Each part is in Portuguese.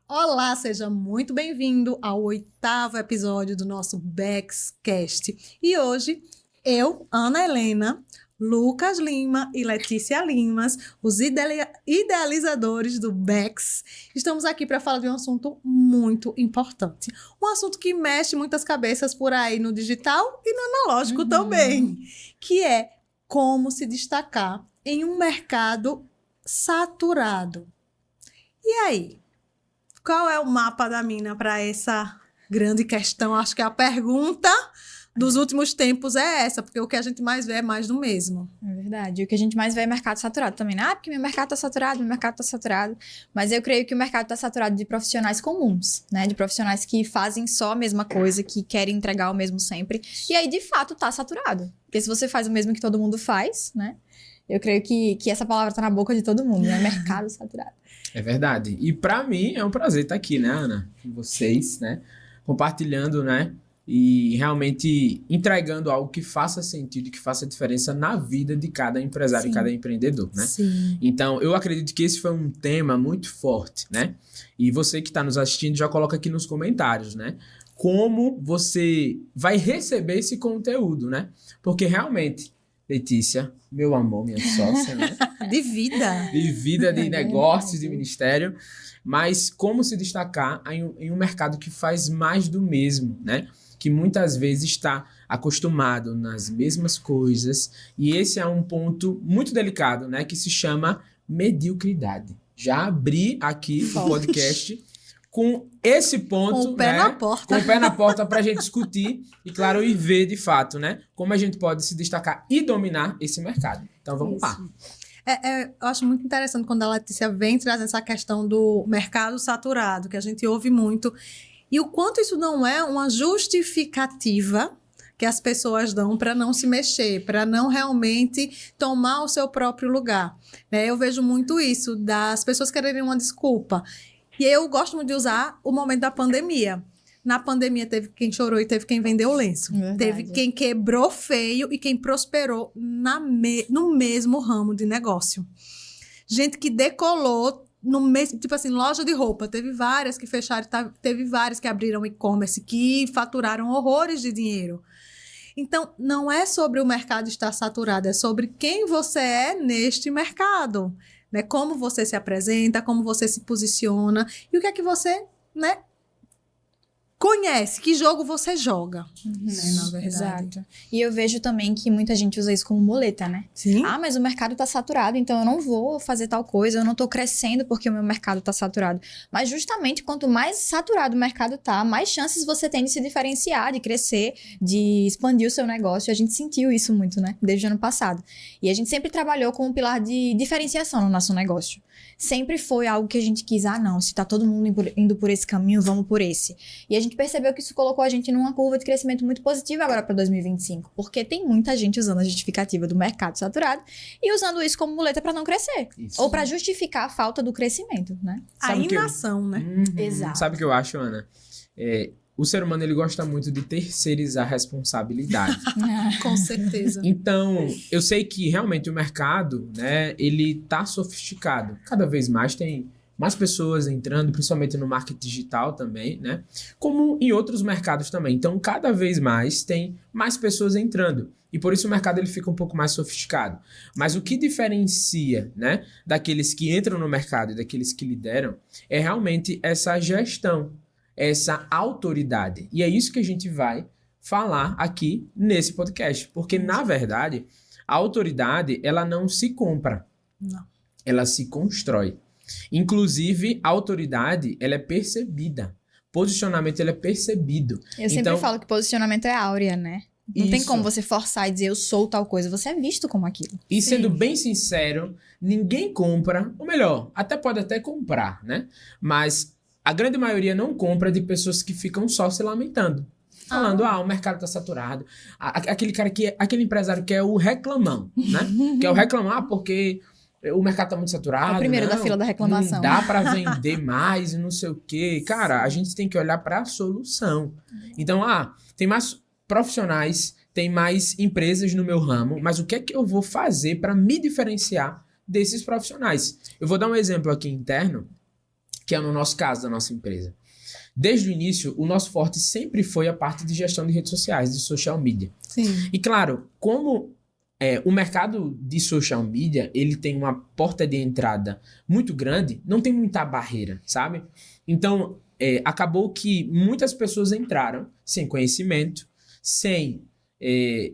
Olá, seja muito bem-vindo ao 8º episódio do nosso BEXcast. E hoje, eu, Ana Helena, Lucas Lima e Letícia Limas, os idealizadores do BEX, estamos aqui para falar de um assunto muito importante. Um assunto que mexe muitas cabeças por aí no digital e no analógico também, que é como se destacar em um mercado saturado. E aí? Qual é o mapa da mina para essa grande questão? Acho que a pergunta dos últimos tempos é essa, porque o que a gente mais vê é mais do mesmo. É verdade. E o que a gente mais vê é mercado saturado também, né? Ah, porque meu mercado tá saturado, meu mercado tá saturado. Mas eu creio que o mercado tá saturado de profissionais comuns, né? De profissionais que fazem só a mesma coisa, que querem entregar o mesmo sempre. E aí, de fato, tá saturado. Porque se você faz o mesmo que todo mundo faz, né? Eu creio que essa palavra tá na boca de todo mundo, né? Mercado saturado. É verdade. E para mim é um prazer estar aqui, né, Ana? Com vocês, né? Compartilhando, né? E realmente entregando algo que faça sentido, que faça diferença na vida de cada empresário e cada empreendedor, né? Sim. Então, eu acredito que esse foi um tema muito forte, né? E você que está nos assistindo já coloca aqui nos comentários, né? Como você vai receber esse conteúdo, né? Porque realmente, Letícia, meu amor, minha sócia, né? De vida. De vida, de negócios, de ministério, mas como se destacar em um mercado que faz mais do mesmo, né? Que muitas vezes está acostumado nas mesmas coisas, e esse é um ponto muito delicado, né? Que se chama mediocridade. Já abri aqui o podcast com esse ponto, Com o pé na porta. Com o pé na porta para a gente discutir e, claro, e ver de fato, né? Como a gente pode se destacar e dominar esse mercado. Então, vamos lá. Eu acho muito interessante quando a Letícia vem trazer essa questão do mercado saturado, que a gente ouve muito, e o quanto isso não é uma justificativa que as pessoas dão para não se mexer, para não realmente tomar o seu próprio lugar. Né? Eu vejo muito isso, das pessoas quererem uma desculpa. E eu gosto muito de usar o momento da pandemia. Na pandemia teve quem chorou e teve quem vendeu lenço. Verdade. Teve quem quebrou feio e quem prosperou no mesmo ramo de negócio. Gente que decolou no mesmo, tipo assim, loja de roupa. Teve várias que fecharam, teve várias que abriram e-commerce, que faturaram horrores de dinheiro. Então, não é sobre o mercado estar saturado, é sobre quem você é neste mercado. Né? Como você se apresenta, como você se posiciona e o que é que você, né, conhece, que jogo você joga, né, na verdade. Exato. E eu vejo também que muita gente usa isso como muleta, né? Sim. Ah, mas o mercado tá saturado, então eu não vou fazer tal coisa, eu não tô crescendo porque o meu mercado tá saturado. Mas justamente quanto mais saturado o mercado tá, mais chances você tem de se diferenciar, de crescer, de expandir o seu negócio. A gente sentiu isso muito, né? Desde o ano passado. E a gente sempre trabalhou com um pilar de diferenciação no nosso negócio. Sempre foi algo que a gente quis, não, se tá todo mundo indo por esse caminho, vamos por esse. E a gente percebeu que isso colocou a gente numa curva de crescimento muito positiva agora para 2025, porque tem muita gente usando a justificativa do mercado saturado e usando isso como muleta para não crescer, Isso. ou para justificar a falta do crescimento, né? A Sabe o que eu- inação, né? Exato. Sabe o que eu acho, Ana? O ser humano, ele gosta muito de terceirizar a responsabilidade. Com certeza. Então, eu sei que realmente o mercado, né, ele tá sofisticado. Cada vez mais tem mais pessoas entrando, principalmente no marketing digital também, né? Como em outros mercados também. Então, cada vez mais tem mais pessoas entrando. E por isso o mercado ele fica um pouco mais sofisticado. Mas o que diferencia, né, daqueles que entram no mercado e daqueles que lideram é realmente essa gestão, essa autoridade. E é isso que a gente vai falar aqui nesse podcast. Porque, na verdade, a autoridade, ela não se compra. Não. Ela se constrói. Inclusive, a autoridade, ela é percebida. Posicionamento, ele é percebido. Eu sempre falo que posicionamento é áurea, né? Não tem Isso. como você forçar e dizer eu sou tal coisa, você é visto como aquilo. E Sim. sendo bem sincero, ninguém compra, ou melhor, pode até comprar, né? Mas a grande maioria não compra de pessoas que ficam só se lamentando. Falando, o mercado tá saturado. Aquele empresário que é o reclamão, né? Que é o reclamar porque o mercado tá muito saturado. É o primeiro da não, fila da reclamação. Não dá pra vender mais e não sei o quê. Cara, a gente tem que olhar pra solução. Então, tem mais profissionais, tem mais empresas no meu ramo, mas o que é que eu vou fazer pra me diferenciar desses profissionais? Eu vou dar um exemplo aqui interno. que é no nosso caso, da nossa empresa. Desde o início, o nosso forte sempre foi a parte de gestão de redes sociais, de social media. Sim. E claro, como o mercado de social media, ele tem uma porta de entrada muito grande, não tem muita barreira, sabe? Então, acabou que muitas pessoas entraram sem conhecimento, sem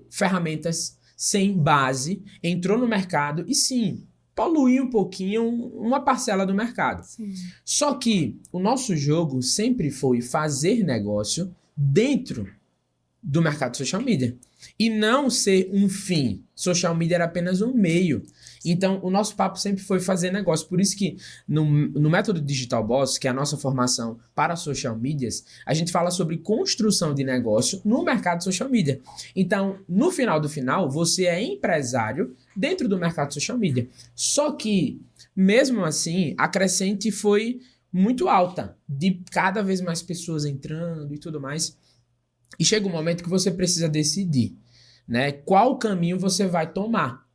ferramentas, sem base, entrou no mercado e sim, poluiu um pouquinho uma parcela do mercado. Sim. Só que o nosso jogo sempre foi fazer negócio dentro do mercado social media. E não ser um fim. Social media era apenas um meio. Então, o nosso papo sempre foi fazer negócio. Por isso que no método Digital Boss, que é a nossa formação para social medias, a gente fala sobre construção de negócio no mercado social media. Então, no final do final, você é empresário dentro do mercado social media. Só que, mesmo assim, a crescente foi muito alta, de cada vez mais pessoas entrando e tudo mais. E chega um momento que você precisa decidir, né, qual caminho você vai tomar.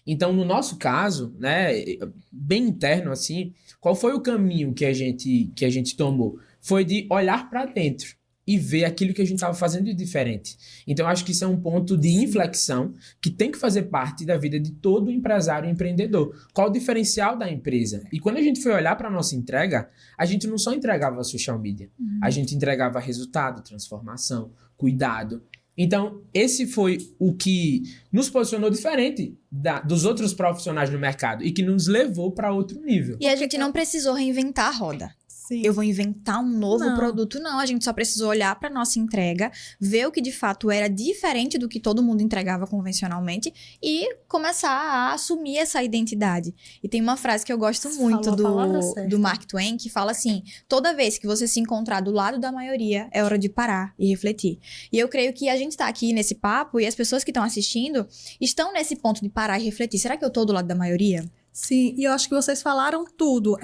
Então, no nosso caso, né, bem interno assim, qual foi o caminho que a gente tomou? Foi de olhar para dentro e ver aquilo que a gente estava fazendo de diferente. Então, acho que isso é um ponto de inflexão que tem que fazer parte da vida de todo empresário e empreendedor. Qual o diferencial da empresa? E quando a gente foi olhar para a nossa entrega, a gente não só entregava social media, a gente entregava resultado, transformação, cuidado. Então, esse foi o que nos posicionou diferente dos outros profissionais do mercado e que nos levou para outro nível. E a gente não precisou reinventar a roda. Sim. Eu vou inventar um novo Não. produto. Não, a gente só precisou olhar para nossa entrega, ver o que de fato era diferente do que todo mundo entregava convencionalmente e começar a assumir essa identidade. E tem uma frase que eu gosto Você muito falou a palavra certa. do Mark Twain, que fala assim: toda vez que você se encontrar do lado da maioria, é hora de parar e refletir. E eu creio que a gente tá aqui nesse papo e as pessoas que estão assistindo estão nesse ponto de parar e refletir. Será que eu tô do lado da maioria? Sim, e eu acho que vocês falaram tudo.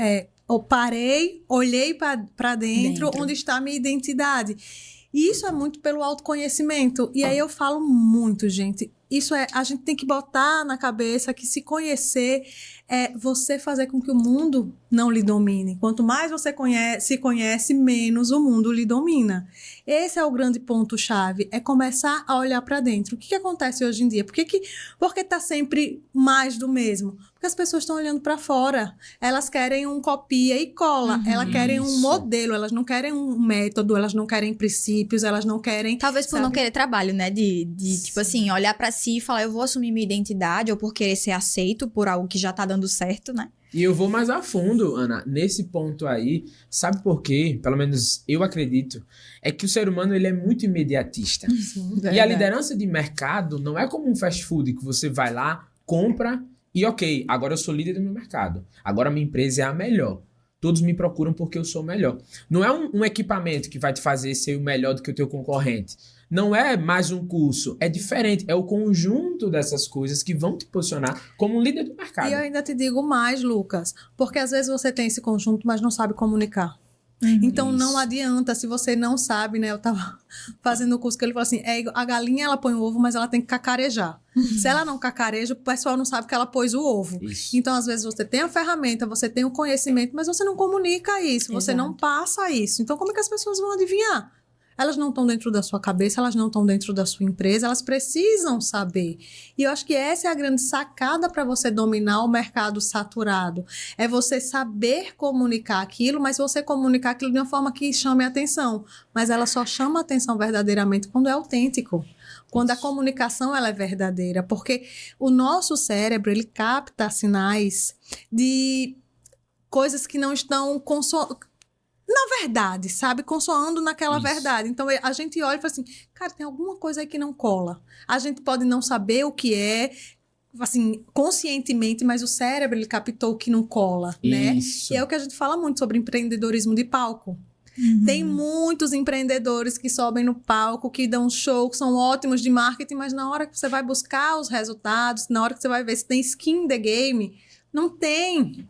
Eu parei, olhei para dentro, onde está a minha identidade. E isso é muito pelo autoconhecimento. E aí eu falo muito, gente. Isso a gente tem que botar na cabeça que se conhecer é você fazer com que o mundo não lhe domine. Quanto mais você se conhece, menos o mundo lhe domina. Esse é o grande ponto-chave, é começar a olhar para dentro. O que acontece hoje em dia? Por que tá sempre mais do mesmo? Porque as pessoas estão olhando para fora. Elas querem um copia e cola. Elas querem um modelo. Elas não querem um método. Elas não querem princípios. Elas não querem... Talvez por não querer trabalho, né? De tipo assim, olhar pra si e falar, eu vou assumir minha identidade, ou por querer ser aceito por algo que já tá dando certo, né? E eu vou mais a fundo, Ana, nesse ponto aí. Sabe por quê? Pelo menos eu acredito. É que o ser humano ele é muito imediatista. E a liderança de mercado não é como um fast food que você vai lá, compra e ok, agora eu sou líder do meu mercado. Agora a minha empresa é a melhor. Todos me procuram porque eu sou o melhor. Não é um equipamento que vai te fazer ser o melhor do que o teu concorrente. Não é mais um curso. É diferente. É o conjunto dessas coisas que vão te posicionar como um líder do mercado. E eu ainda te digo mais, Lucas. Porque às vezes você tem esse conjunto, mas não sabe comunicar. Então, não adianta se você não sabe, né? Eu tava fazendo o curso que ele falou assim, a galinha, ela põe o ovo, mas ela tem que cacarejar. Se ela não cacareja, o pessoal não sabe que ela pôs o ovo. Isso. Então, às vezes, você tem a ferramenta, você tem o conhecimento, mas você não comunica isso, você não passa isso. Então, como é que as pessoas vão adivinhar? Elas não estão dentro da sua cabeça, elas não estão dentro da sua empresa, elas precisam saber. E eu acho que essa é a grande sacada para você dominar o mercado saturado. É você saber comunicar aquilo, mas você comunicar aquilo de uma forma que chame a atenção. Mas ela só chama a atenção verdadeiramente quando é autêntico. Quando a comunicação ela é verdadeira. Porque o nosso cérebro, ele capta sinais de coisas que não estão na verdade, sabe? Consoando naquela verdade. Então, a gente olha e fala assim, cara, tem alguma coisa aí que não cola. A gente pode não saber o que é, assim, conscientemente, mas o cérebro, ele captou o que não cola, né? Isso. E é o que a gente fala muito sobre empreendedorismo de palco. Tem muitos empreendedores que sobem no palco, que dão show, que são ótimos de marketing, mas na hora que você vai buscar os resultados, na hora que você vai ver se tem skin in the game, não tem.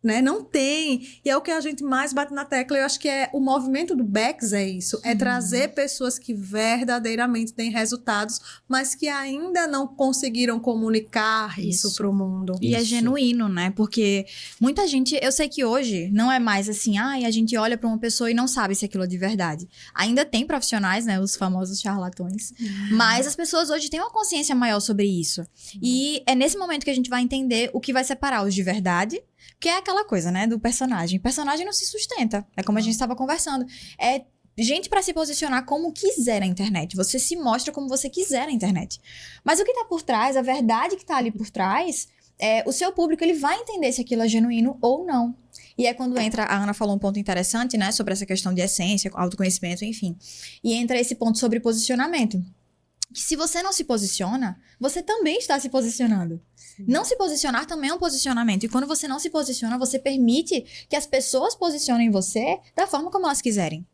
né? Não tem. E é o que a gente mais bate na tecla. Eu acho que o movimento do Becks é isso. É trazer pessoas que verdadeiramente têm resultados, mas que ainda não conseguiram comunicar isso para o mundo. E é Isso. genuíno, né? Porque muita gente... Eu sei que hoje não é mais assim, a gente olha pra uma pessoa e não sabe se aquilo é de verdade. Ainda tem profissionais, né? Os famosos charlatões. Mas as pessoas hoje têm uma consciência maior sobre isso. E é nesse momento que a gente vai entender o que vai separar os de verdade. Que é aquela coisa, né, do personagem. O personagem não se sustenta. É como a gente estava conversando. É gente para se posicionar como quiser na internet. Você se mostra como você quiser na internet. Mas o que tá por trás, a verdade que tá ali por trás, o seu público, ele vai entender se aquilo é genuíno ou não. E é quando entra, a Ana falou um ponto interessante, né, sobre essa questão de essência, autoconhecimento, enfim. E entra esse ponto sobre posicionamento. Que se você não se posiciona, você também está se posicionando. Não se posicionar também é um posicionamento. E quando você não se posiciona, você permite que as pessoas posicionem você da forma como elas quiserem.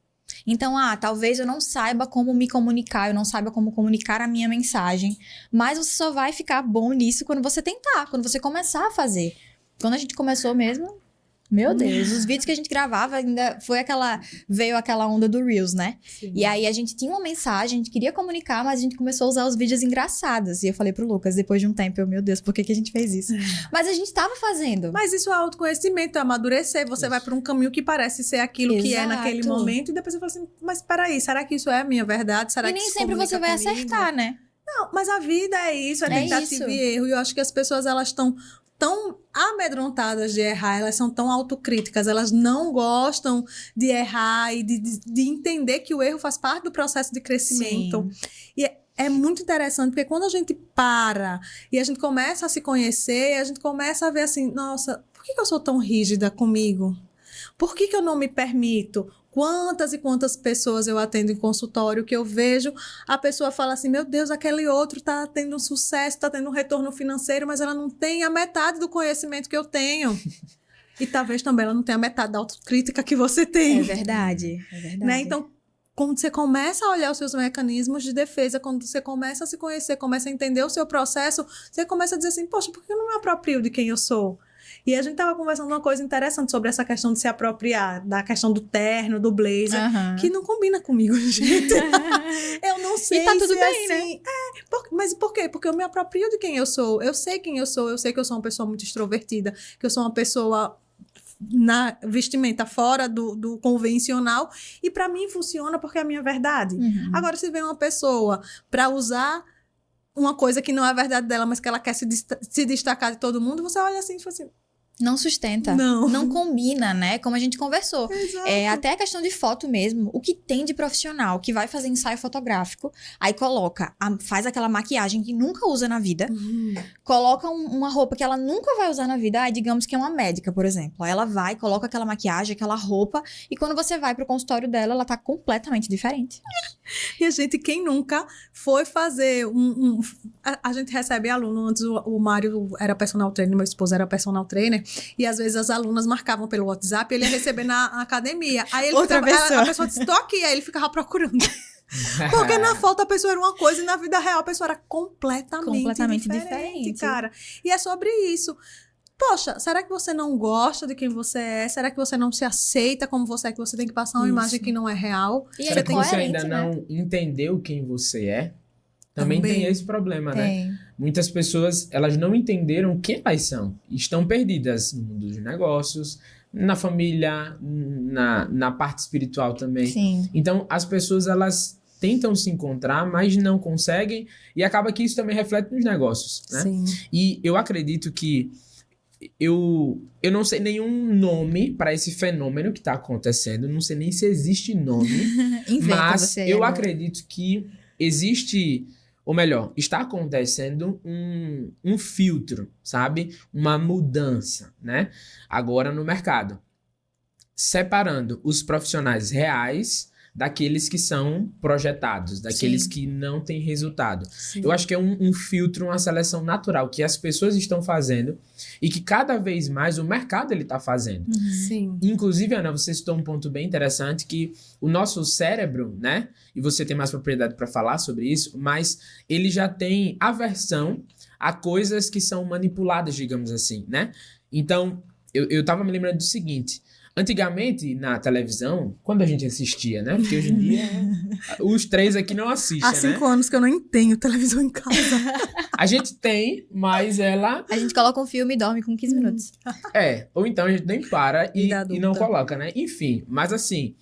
Então, talvez eu não saiba como me comunicar, eu não saiba como comunicar a minha mensagem. Mas você só vai ficar bom nisso quando você tentar, quando você começar a fazer. Quando a gente começou mesmo... Meu Deus, os vídeos que a gente gravava ainda veio aquela onda do Reels, né? Sim. E aí a gente tinha uma mensagem, a gente queria comunicar, mas a gente começou a usar os vídeos engraçados. E eu falei pro Lucas, depois de um tempo, meu Deus, por que a gente fez isso? Mas a gente tava fazendo. Mas isso é autoconhecimento, é amadurecer. Você vai para um caminho que parece ser aquilo que é naquele Exato. momento. E depois você fala assim, mas peraí, será que isso é a minha verdade? Será E que nem isso sempre comunica você vai comigo? acertar, né? Não, mas a vida é isso, é É tentativa isso. e erro. E eu acho que as pessoas, elas estão tão amedrontadas de errar, elas são tão autocríticas, elas não gostam de errar e de entender que o erro faz parte do processo de crescimento. Sim. E é muito interessante, porque quando a gente para e a gente começa a se conhecer, a gente começa a ver assim, nossa, por que eu sou tão rígida comigo? Por que eu não me permito? Quantas e quantas pessoas eu atendo em consultório que eu vejo, a pessoa fala assim, meu Deus, aquele outro tá tendo um sucesso, tá tendo um retorno financeiro, mas ela não tem a metade do conhecimento que eu tenho. E talvez também ela não tenha a metade da autocrítica que você tem. É verdade. Né? Então, quando você começa a olhar os seus mecanismos de defesa, quando você começa a se conhecer, começa a entender o seu processo, você começa a dizer assim, poxa, por que eu não me aproprio de quem eu sou? E a gente estava conversando uma coisa interessante sobre essa questão de se apropriar, da questão do terno, do blazer, que não combina comigo, gente. Eu não sei E tá tudo se bem, assim, mas por quê? Porque eu me aproprio de quem eu sou. Eu sei quem eu sou, eu sei que eu sou uma pessoa muito extrovertida, que eu sou uma pessoa na vestimenta fora do convencional, e para mim funciona porque é a minha verdade. Agora, se vem uma pessoa para usar uma coisa que não é a verdade dela, mas que ela quer se destacar de todo mundo, você olha assim e fala assim, Não sustenta. Não combina, né? Como a gente conversou. exato. Até a questão de foto mesmo. O que tem de profissional que vai fazer ensaio fotográfico, aí faz aquela maquiagem que nunca usa na vida, coloca uma roupa que ela nunca vai usar na vida, digamos que é uma médica, por exemplo. Aí ela vai, coloca aquela maquiagem, aquela roupa, e quando você vai pro consultório dela, ela tá completamente diferente. E a gente, quem nunca foi fazer a gente recebe aluno, antes o Mário era personal trainer, meu esposo era personal trainer, e às vezes as alunas marcavam pelo WhatsApp e ele ia receber na academia. Aí ele a pessoa disse, tô aqui, aí ele ficava procurando. Porque na foto a pessoa era uma coisa e na vida real a pessoa era completamente diferente, cara. E é sobre isso. Poxa, será que você não gosta de quem você é? Será que você não se aceita como você é? Que você tem que passar uma imagem que não é real? E Será é que você coerente, ainda né? não entendeu quem você é? Também tem esse problema, né? Tem. Muitas pessoas, elas não entenderam quem elas são. Estão perdidas no mundo dos negócios, na família, na parte espiritual também. Sim. Então, as pessoas, elas tentam se encontrar, mas não conseguem. E acaba que isso também reflete nos negócios, né? Sim. E eu acredito que eu não sei nenhum nome para esse fenômeno que está acontecendo. Não sei nem se existe nome. Inventa Mas você aí eu agora. acredito que existe, ou melhor, está acontecendo um filtro, sabe? Uma mudança, né? Agora no mercado. Separando os profissionais reais daqueles que são projetados, daqueles que não têm resultado. Sim. Eu acho que é um filtro, uma seleção natural que as pessoas estão fazendo e que cada vez mais o mercado ele está fazendo. Sim. Inclusive, Ana, você citou um ponto bem interessante que o nosso cérebro, né? E você tem mais propriedade para falar sobre isso, mas ele já tem aversão a coisas que são manipuladas, digamos assim, né? Então, eu tava me lembrando do seguinte. Antigamente, na televisão, quando a gente assistia, né? Porque hoje em dia, os três aqui não assistem, Há 5 anos que eu nem tenho televisão em casa. A gente tem, mas ela... A gente coloca um filme e dorme com 15 minutos. Ou então a gente nem para e Vida não adulta. coloca, né? Enfim, mas assim,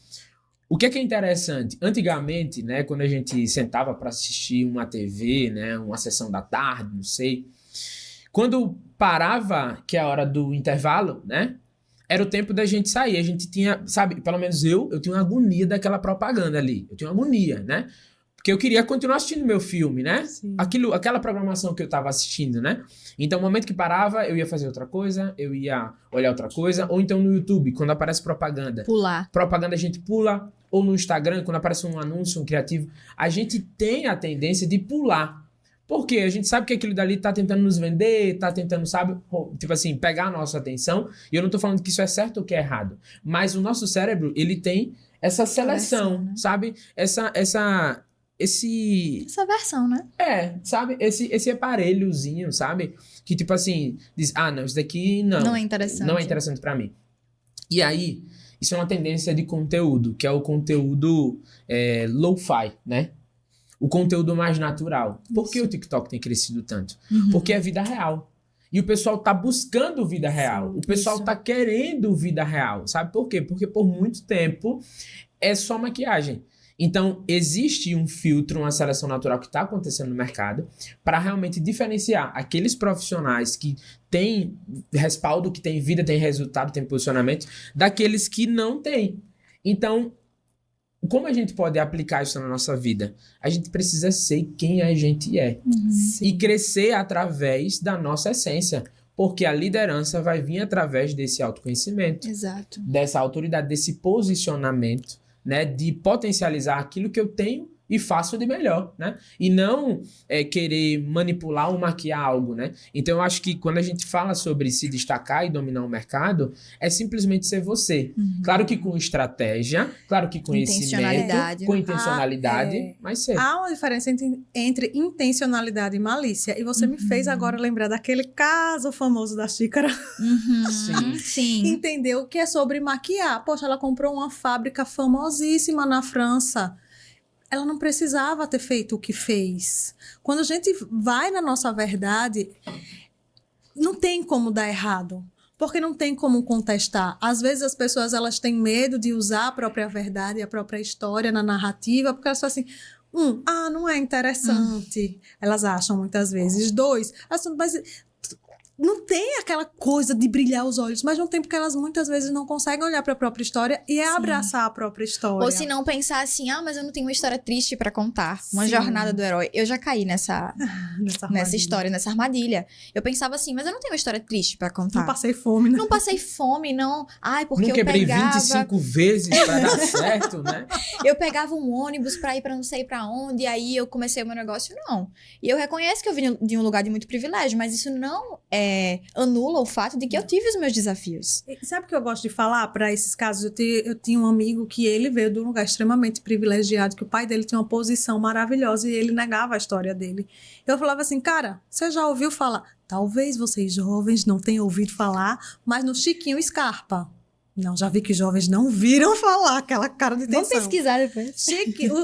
o que é interessante? Antigamente, né, quando a gente sentava para assistir uma TV, né, uma sessão da tarde, não sei, quando parava, que é a hora do intervalo, né, era o tempo da gente sair. A gente tinha, sabe, pelo menos eu tinha uma agonia daquela propaganda ali. Eu tinha uma agonia, né? Porque eu queria continuar assistindo meu filme, né? Sim. Aquela programação que eu tava assistindo, né? Então, no momento que parava, eu ia fazer outra coisa, eu ia olhar outra coisa, ou então no YouTube, quando aparece propaganda. Pular. Propaganda a gente pula, ou no Instagram, quando aparece um anúncio, um criativo, a gente tem a tendência de pular. Por quê? A gente sabe que aquilo dali tá tentando nos vender, tá tentando, sabe, tipo assim, pegar a nossa atenção. E eu não tô falando que isso é certo ou que é errado. Mas o nosso cérebro, ele tem essa seleção, né? sabe? Essa versão, né? sabe? Esse aparelhozinho, sabe? Que tipo assim, diz, não, isso daqui não. Não é interessante. Não é interessante pra mim. E aí, isso é uma tendência de conteúdo, que é o conteúdo lo-fi, né? O conteúdo mais natural. Por que o TikTok tem crescido tanto? Porque é vida real. E o pessoal tá buscando vida real. O pessoal tá querendo vida real. Sabe por quê? Porque por muito tempo é só maquiagem. Então, existe um filtro, uma seleção natural que está acontecendo no mercado para realmente diferenciar aqueles profissionais que têm respaldo, que têm vida, têm resultado, têm posicionamento, daqueles que não têm. Então, como a gente pode aplicar isso na nossa vida? A gente precisa ser quem a gente é. E crescer através da nossa essência. Porque a liderança vai vir através desse autoconhecimento. Exato. Dessa autoridade, desse posicionamento, né? De potencializar aquilo que eu tenho e faço de melhor, né? E não querer manipular ou maquiar algo, né? Então, eu acho que quando a gente fala sobre se destacar e dominar o mercado, é simplesmente ser você. Claro que com estratégia, claro que com Intencionalidade. conhecimento, com intencionalidade, mas ser. Há uma diferença entre intencionalidade e malícia. E você me fez agora lembrar daquele caso famoso da xícara. Sim. Entendeu? Que é sobre maquiar. Poxa, ela comprou uma fábrica famosíssima na França. Ela não precisava ter feito o que fez. Quando a gente vai na nossa verdade, não tem como dar errado. Porque não tem como contestar. Às vezes as pessoas elas têm medo de usar a própria verdade e a própria história na narrativa, porque elas falam assim, não é interessante. Elas acham muitas vezes. 2, mas não tem aquela coisa de brilhar os olhos, mas não tem porque elas muitas vezes não conseguem olhar para a própria história e abraçar a própria história. Ou se não pensar assim, mas eu não tenho uma história triste pra contar. Uma Sim. jornada do herói. Eu já caí nessa armadilha. história, nessa armadilha. Eu pensava assim, mas eu não tenho uma história triste pra contar. Não passei fome, né? Não passei fome, não. Porque não eu quebrei pegava... 25 vezes pra dar certo, né? Eu pegava um ônibus pra ir pra não sei pra onde, e aí eu comecei o meu negócio, não. E eu reconheço que eu vim de um lugar de muito privilégio, mas isso não anula o fato de que eu tive os meus desafios. E sabe o que eu gosto de falar para esses casos? Eu tinha um amigo que ele veio de um lugar extremamente privilegiado, que o pai dele tinha uma posição maravilhosa e ele negava a história dele. Eu falava assim, cara, você já ouviu falar? Talvez vocês jovens não tenham ouvido falar, mas no Chiquinho Scarpa. Não, já vi que jovens não viram falar, aquela cara de tensão. Vamos pesquisar depois.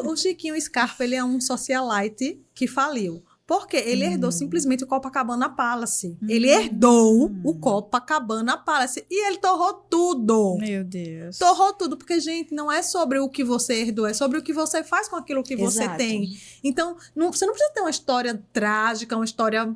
O Chiquinho Scarpa, ele é um socialite que faliu. Porque ele herdou simplesmente o Copacabana Palace. Ele herdou o Copacabana Palace. E ele torrou tudo. Meu Deus. Torrou tudo. Porque, gente, não é sobre o que você herdou. É sobre o que você faz com aquilo que você Exato. tem. Então, você não precisa ter uma história trágica, uma história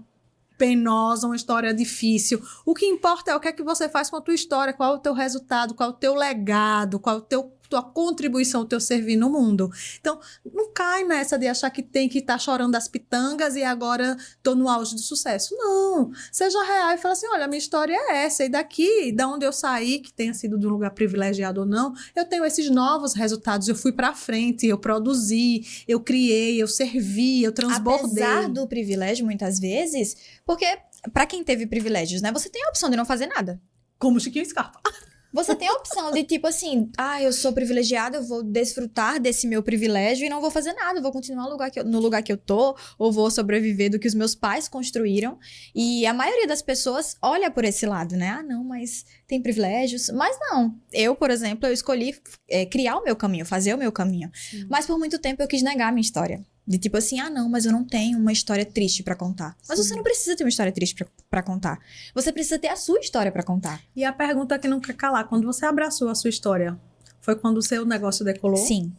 penosa, uma história difícil. O que importa é o que é que você faz com a tua história, qual é o teu resultado, qual é o teu legado, qual é tua contribuição, o teu servir no mundo. Então, não cai nessa de achar que tem que estar chorando as pitangas e agora tô no auge do sucesso. Não. Seja real e fala assim, olha, a minha história é essa. E daqui, da onde eu saí, que tenha sido de um lugar privilegiado ou não, eu tenho esses novos resultados. Eu fui pra frente, eu produzi, eu criei, eu servi, eu transbordei. Apesar do privilégio, muitas vezes, porque pra quem teve privilégios, né, você tem a opção de não fazer nada. Como Chiquinho Scarpa. Você tem a opção de, tipo assim, eu sou privilegiada, eu vou desfrutar desse meu privilégio e não vou fazer nada, eu vou continuar no lugar que eu tô, ou vou sobreviver do que os meus pais construíram. E a maioria das pessoas olha por esse lado, né? Ah, não, mas tem privilégios. Mas não. Eu, por exemplo, eu escolhi criar o meu caminho, fazer o meu caminho. Sim. Mas por muito tempo eu quis negar a minha história. De tipo assim, não, mas eu não tenho uma história triste pra contar. Mas você não precisa ter uma história triste pra contar. Você precisa ter a sua história pra contar. E a pergunta que não quer calar, quando você abraçou a sua história, foi quando o seu negócio decolou? Sim.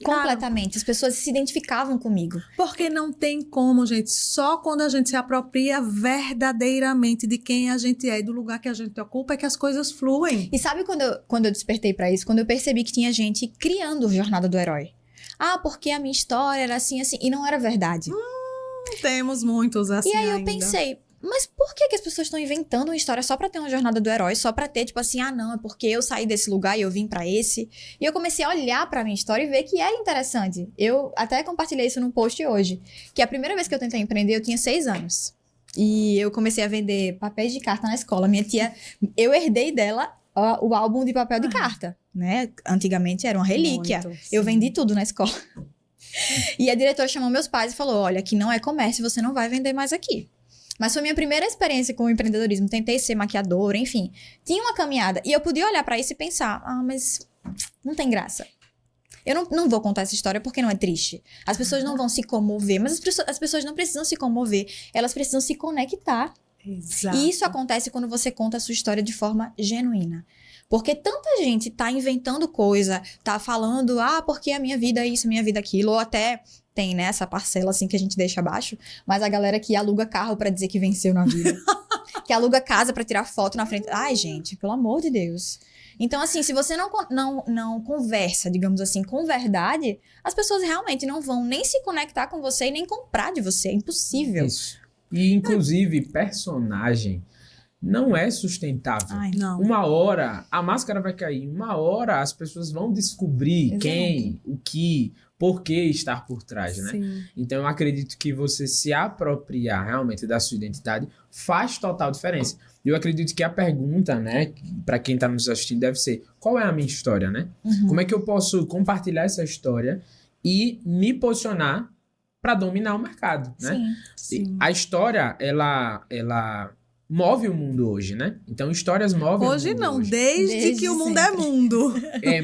Cara, Completamente. As pessoas se identificavam comigo. porque não tem como, gente. Só quando a gente se apropria verdadeiramente de quem a gente é e do lugar que a gente ocupa é que as coisas fluem. E sabe quando eu despertei pra isso? Quando eu percebi que tinha gente criando Jornada do Herói. Porque a minha história era assim, assim. E não era verdade. Temos muitos assim E aí eu ainda. pensei, mas por que as pessoas estão inventando uma história só pra ter uma jornada do herói? Só pra ter, tipo assim, não, é porque eu saí desse lugar e eu vim pra esse. E eu comecei a olhar pra minha história e ver que era interessante. Eu até compartilhei isso num post hoje. Que a primeira vez que eu tentei empreender, eu tinha 6 anos. E eu comecei a vender papéis de carta na escola. Minha tia, eu herdei dela o álbum de papel de carta, né? Antigamente era uma relíquia. Muito, Eu sim. vendi tudo na escola. E a diretora chamou meus pais e falou, olha, aqui não é comércio, você não vai vender mais aqui. Mas foi minha primeira experiência com o empreendedorismo. Tentei ser maquiadora, enfim. Tinha uma caminhada. E eu podia olhar pra isso e pensar, mas não tem graça. Eu não vou contar essa história porque não é triste. As pessoas não vão se comover, mas as pessoas não precisam se comover. Elas precisam se conectar. Exato. E isso acontece quando você conta a sua história de forma genuína. Porque tanta gente tá inventando coisa, tá falando, porque a minha vida é isso, a minha vida é aquilo, ou até tem, né, essa parcela assim que a gente deixa abaixo, mas a galera que aluga carro pra dizer que venceu na vida. Que aluga casa pra tirar foto na frente. Ai, gente, pelo amor de Deus. Então, assim, se você não conversa, digamos assim, com verdade, as pessoas realmente não vão nem se conectar com você e nem comprar de você. É impossível. Isso. E, inclusive, personagem não é sustentável. Ai, Não. Uma hora a máscara vai cair, uma hora as pessoas vão descobrir Exato. quem, o que, por que estar por trás, né? Sim. Então eu acredito que você se apropriar realmente da sua identidade faz total diferença. Eu acredito que a pergunta, né, para quem está nos assistindo deve ser, qual é a minha história, né? Uhum. Como é que eu posso compartilhar essa história e me posicionar para dominar o mercado, né? Sim. Sim. A história, ela move o mundo hoje, né? Então, histórias movem Hoje o mundo não, hoje. desde que o mundo é sempre. mundo.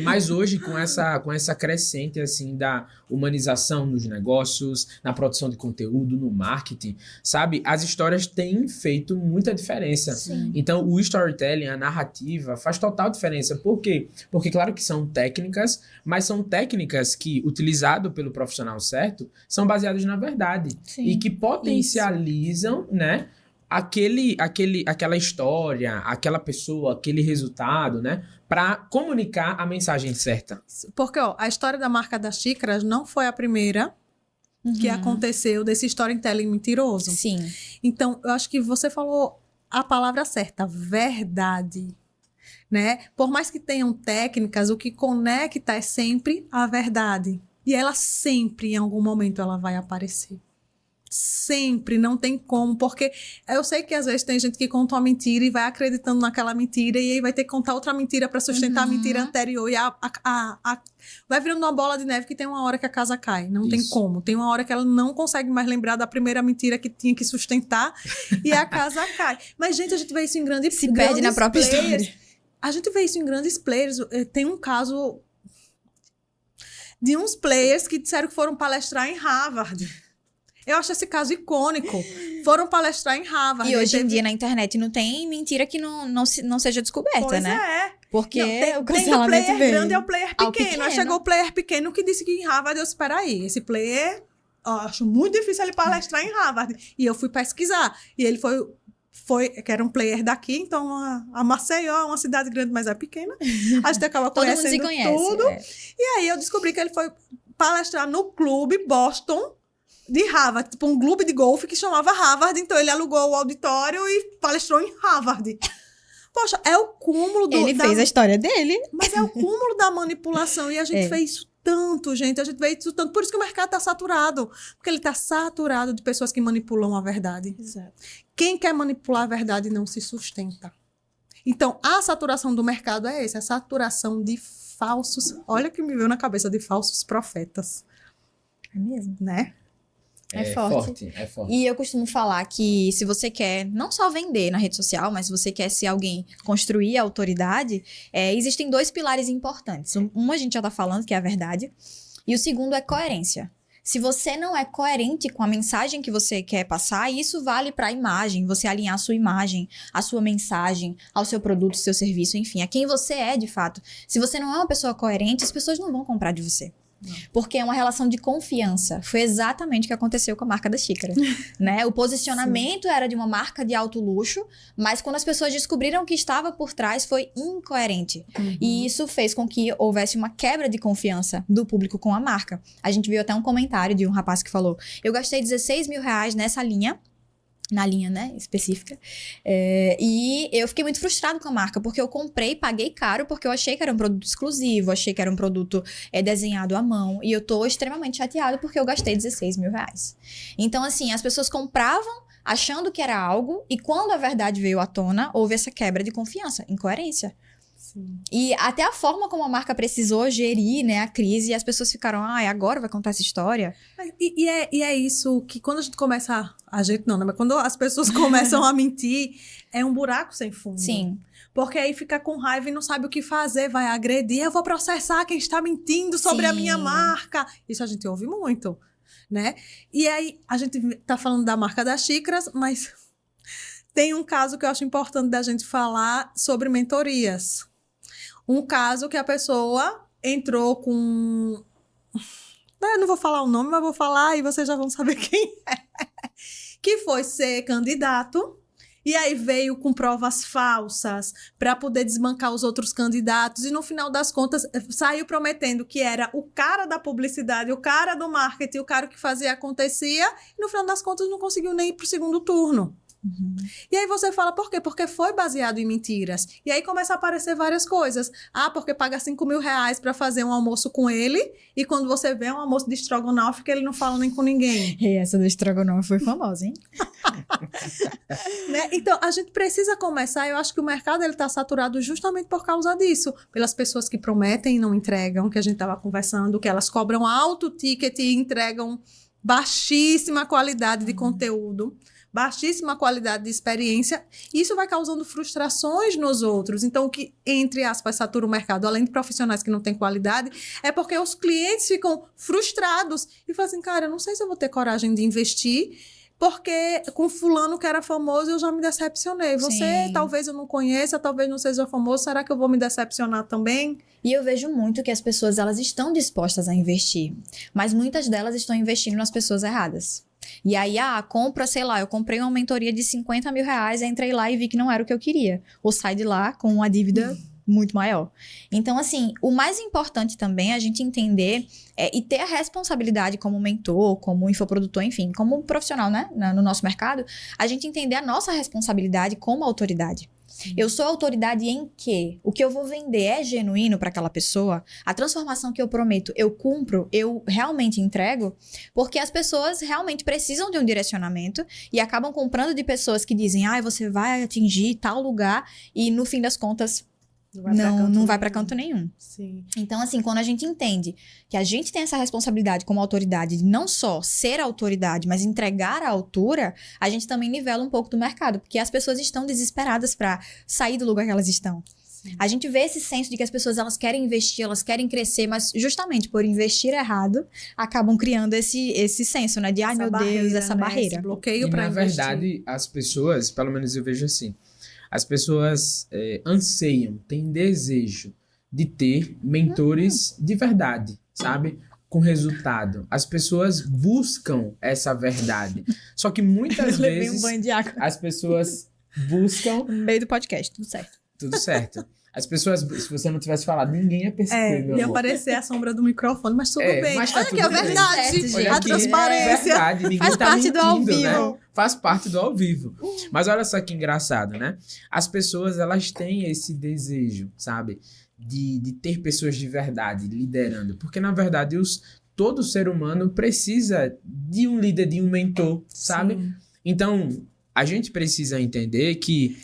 Mas hoje, com essa crescente, assim, da humanização nos negócios, na produção de conteúdo, no marketing, sabe? As histórias têm feito muita diferença. Sim. Então, o storytelling, a narrativa, faz total diferença. Por quê? Porque, claro que são técnicas, mas são técnicas que, utilizado pelo profissional certo, são baseadas na verdade. Sim. E que potencializam, né? Aquela história, aquela pessoa, aquele resultado, né? Para comunicar a mensagem certa. Porque, a história da marca das xícaras não foi a primeira que Uhum. aconteceu desse storytelling mentiroso. Sim. Então, eu acho que você falou a palavra certa, verdade, né? Por mais que tenham técnicas, o que conecta é sempre a verdade. E ela sempre, em algum momento, ela vai aparecer. Sempre, não tem como, porque eu sei que às vezes tem gente que conta uma mentira e vai acreditando naquela mentira e aí vai ter que contar outra mentira para sustentar a mentira anterior e vai virando uma bola de neve que tem uma hora que a casa cai, não tem Isso. como, tem uma hora que ela não consegue mais lembrar da primeira mentira que tinha que sustentar e a casa cai. Mas gente, a gente vê isso em grandes Se perde na própria players. história. A gente vê isso em grandes players. Tem um caso de uns players que disseram que foram palestrar em Harvard. Eu acho esse caso icônico. Foram palestrar em Harvard. E hoje em teve- dia na internet não tem mentira que não seja descoberta, Pois né? é. Porque Não, tem o o cancelamento player veio. grande e o player ao pequeno. Aí pequeno. chegou o player pequeno que disse que em Harvard, eu disse, peraí, esse player, acho muito difícil ele palestrar em Harvard. E eu fui pesquisar. E ele foi que era um player daqui, então a Maceió é uma cidade grande, mas é pequena. A gente acaba Todo mundo se conhecendo conhece. tudo. é. E aí eu descobri que ele foi palestrar no clube Boston de Harvard, tipo um clube de golfe que chamava Harvard, então ele alugou o auditório e palestrou em Harvard. Poxa, é o cúmulo Ele fez a história dele. mas é o cúmulo da manipulação e a gente É. vê isso tanto, gente, a gente vê isso tanto, por isso que o mercado tá saturado, porque ele tá saturado de pessoas que manipulam a verdade. Exato. Quem quer manipular a verdade não se sustenta. Então, a saturação do mercado é essa, a saturação de falsos, olha que me veio na cabeça, de falsos profetas, É mesmo. né? É forte. É forte. E eu costumo falar que se você quer não só vender na rede social, mas se você quer ser alguém, construir a autoridade, existem 2 pilares importantes. Um a gente já tá falando, que é a verdade, e o segundo é coerência. Se você não é coerente com a mensagem que você quer passar, isso vale para a imagem, você alinhar a sua imagem, a sua mensagem, ao seu produto, seu serviço, enfim, a quem você é de fato. Se você não é uma pessoa coerente, as pessoas não vão comprar de você. Porque é uma relação de confiança. Foi exatamente o que aconteceu com a marca da xícara, né? O posicionamento era de uma marca de alto luxo, mas quando as pessoas descobriram o que estava por trás, foi incoerente. E isso fez com que houvesse uma quebra de confiança do público com a marca. A gente viu até um comentário de um rapaz que falou: eu gastei 16 mil reais nessa linha, na linha, né, específica. E eu fiquei muito frustrado com a marca, porque eu comprei, paguei caro, porque eu achei que era um produto exclusivo, achei que era um produto desenhado à mão, e eu tô extremamente chateado porque eu gastei 16 mil reais. Então, assim, as pessoas compravam achando que era algo, e quando a verdade veio à tona, houve essa quebra de confiança, incoerência. Sim. E até a forma como a marca precisou gerir, né, a crise, e as pessoas ficaram, agora vai contar essa história? E é isso que quando a gente começa, a gente não, né? Mas quando as pessoas começam a mentir, é um buraco sem fundo. Sim. Porque aí fica com raiva e não sabe o que fazer, vai agredir, eu vou processar quem está mentindo sobre a minha marca. Isso a gente ouve muito, né? E aí, a gente tá falando da marca das xícaras, mas tem um caso que eu acho importante da gente falar sobre mentorias. Um caso que a pessoa entrou com... Eu não vou falar o nome, mas vou falar e vocês já vão saber quem é. Que foi ser candidato e aí veio com provas falsas para poder desbancar os outros candidatos e no final das contas saiu prometendo que era o cara da publicidade, o cara do marketing, o cara que fazia acontecia e no final das contas não conseguiu nem ir pro segundo turno. E aí você fala, por quê? Porque foi baseado em mentiras. E aí começa a aparecer várias coisas. Porque paga 5 mil reais pra fazer um almoço com ele, e quando você vê um almoço de estrogonofe que ele não fala nem com ninguém. E essa do estrogonofe foi famosa, hein? Né? Então, a gente precisa começar, eu acho que o mercado ele tá saturado justamente por causa disso. Pelas pessoas que prometem e não entregam, que a gente tava conversando, que elas cobram alto ticket e entregam baixíssima qualidade de conteúdo, baixíssima qualidade de experiência, isso vai causando frustrações nos outros. Então, o que, entre aspas, satura o mercado, além de profissionais que não têm qualidade, é porque os clientes ficam frustrados e falam assim, cara, eu não sei se eu vou ter coragem de investir, porque com fulano que era famoso eu já me decepcionei. Você, talvez eu não conheça, talvez não seja famoso, será que eu vou me decepcionar também? E eu vejo muito que as pessoas, elas estão dispostas a investir, mas muitas delas estão investindo nas pessoas erradas. E aí, compra, sei lá, eu comprei uma mentoria de 50 mil reais, entrei lá e vi que não era o que eu queria. Ou sai de lá com uma dívida muito maior. Então, assim, o mais importante também é a gente entender e ter a responsabilidade como mentor, como infoprodutor, enfim, como profissional, né, no nosso mercado, a gente entender a nossa responsabilidade como autoridade. Eu sou autoridade em quê? O que eu vou vender é genuíno para aquela pessoa? A transformação que eu prometo, eu cumpro? Eu realmente entrego? Porque as pessoas realmente precisam de um direcionamento e acabam comprando de pessoas que dizem, você vai atingir tal lugar e no fim das contas não vai para canto nenhum. Sim. Então, assim, quando a gente entende que a gente tem essa responsabilidade como autoridade de não só ser autoridade, mas entregar à altura, a gente também nivela um pouco do mercado, porque as pessoas estão desesperadas para sair do lugar que elas estão. Sim. A gente vê esse senso de que as pessoas elas querem investir, elas querem crescer, mas justamente por investir errado, acabam criando esse senso, né? De, meu Deus, essa barreira. Esse bloqueio para investir. Na verdade, as pessoas, pelo menos eu vejo assim, as pessoas anseiam, têm desejo de ter mentores de verdade, sabe? Com resultado. As pessoas buscam essa verdade. Só que muitas vezes um banho de água. As pessoas buscam... No meio do podcast, tudo certo. Tudo certo. As pessoas, se você não tivesse falado, ninguém ia perceber, meu ia amor. aparecer a sombra do microfone, mas tudo bem. Mas tá Olha tudo que é bem. verdade, Olha a aqui, transparência. Verdade, ninguém Faz tá parte do ao mentindo, vivo. né? Faz parte do ao vivo. Mas olha só que engraçado, né? As pessoas, elas têm esse desejo, sabe? De ter pessoas de verdade liderando. Porque, na verdade, todo ser humano precisa de um líder, de um mentor, sabe? Sim. Então, a gente precisa entender que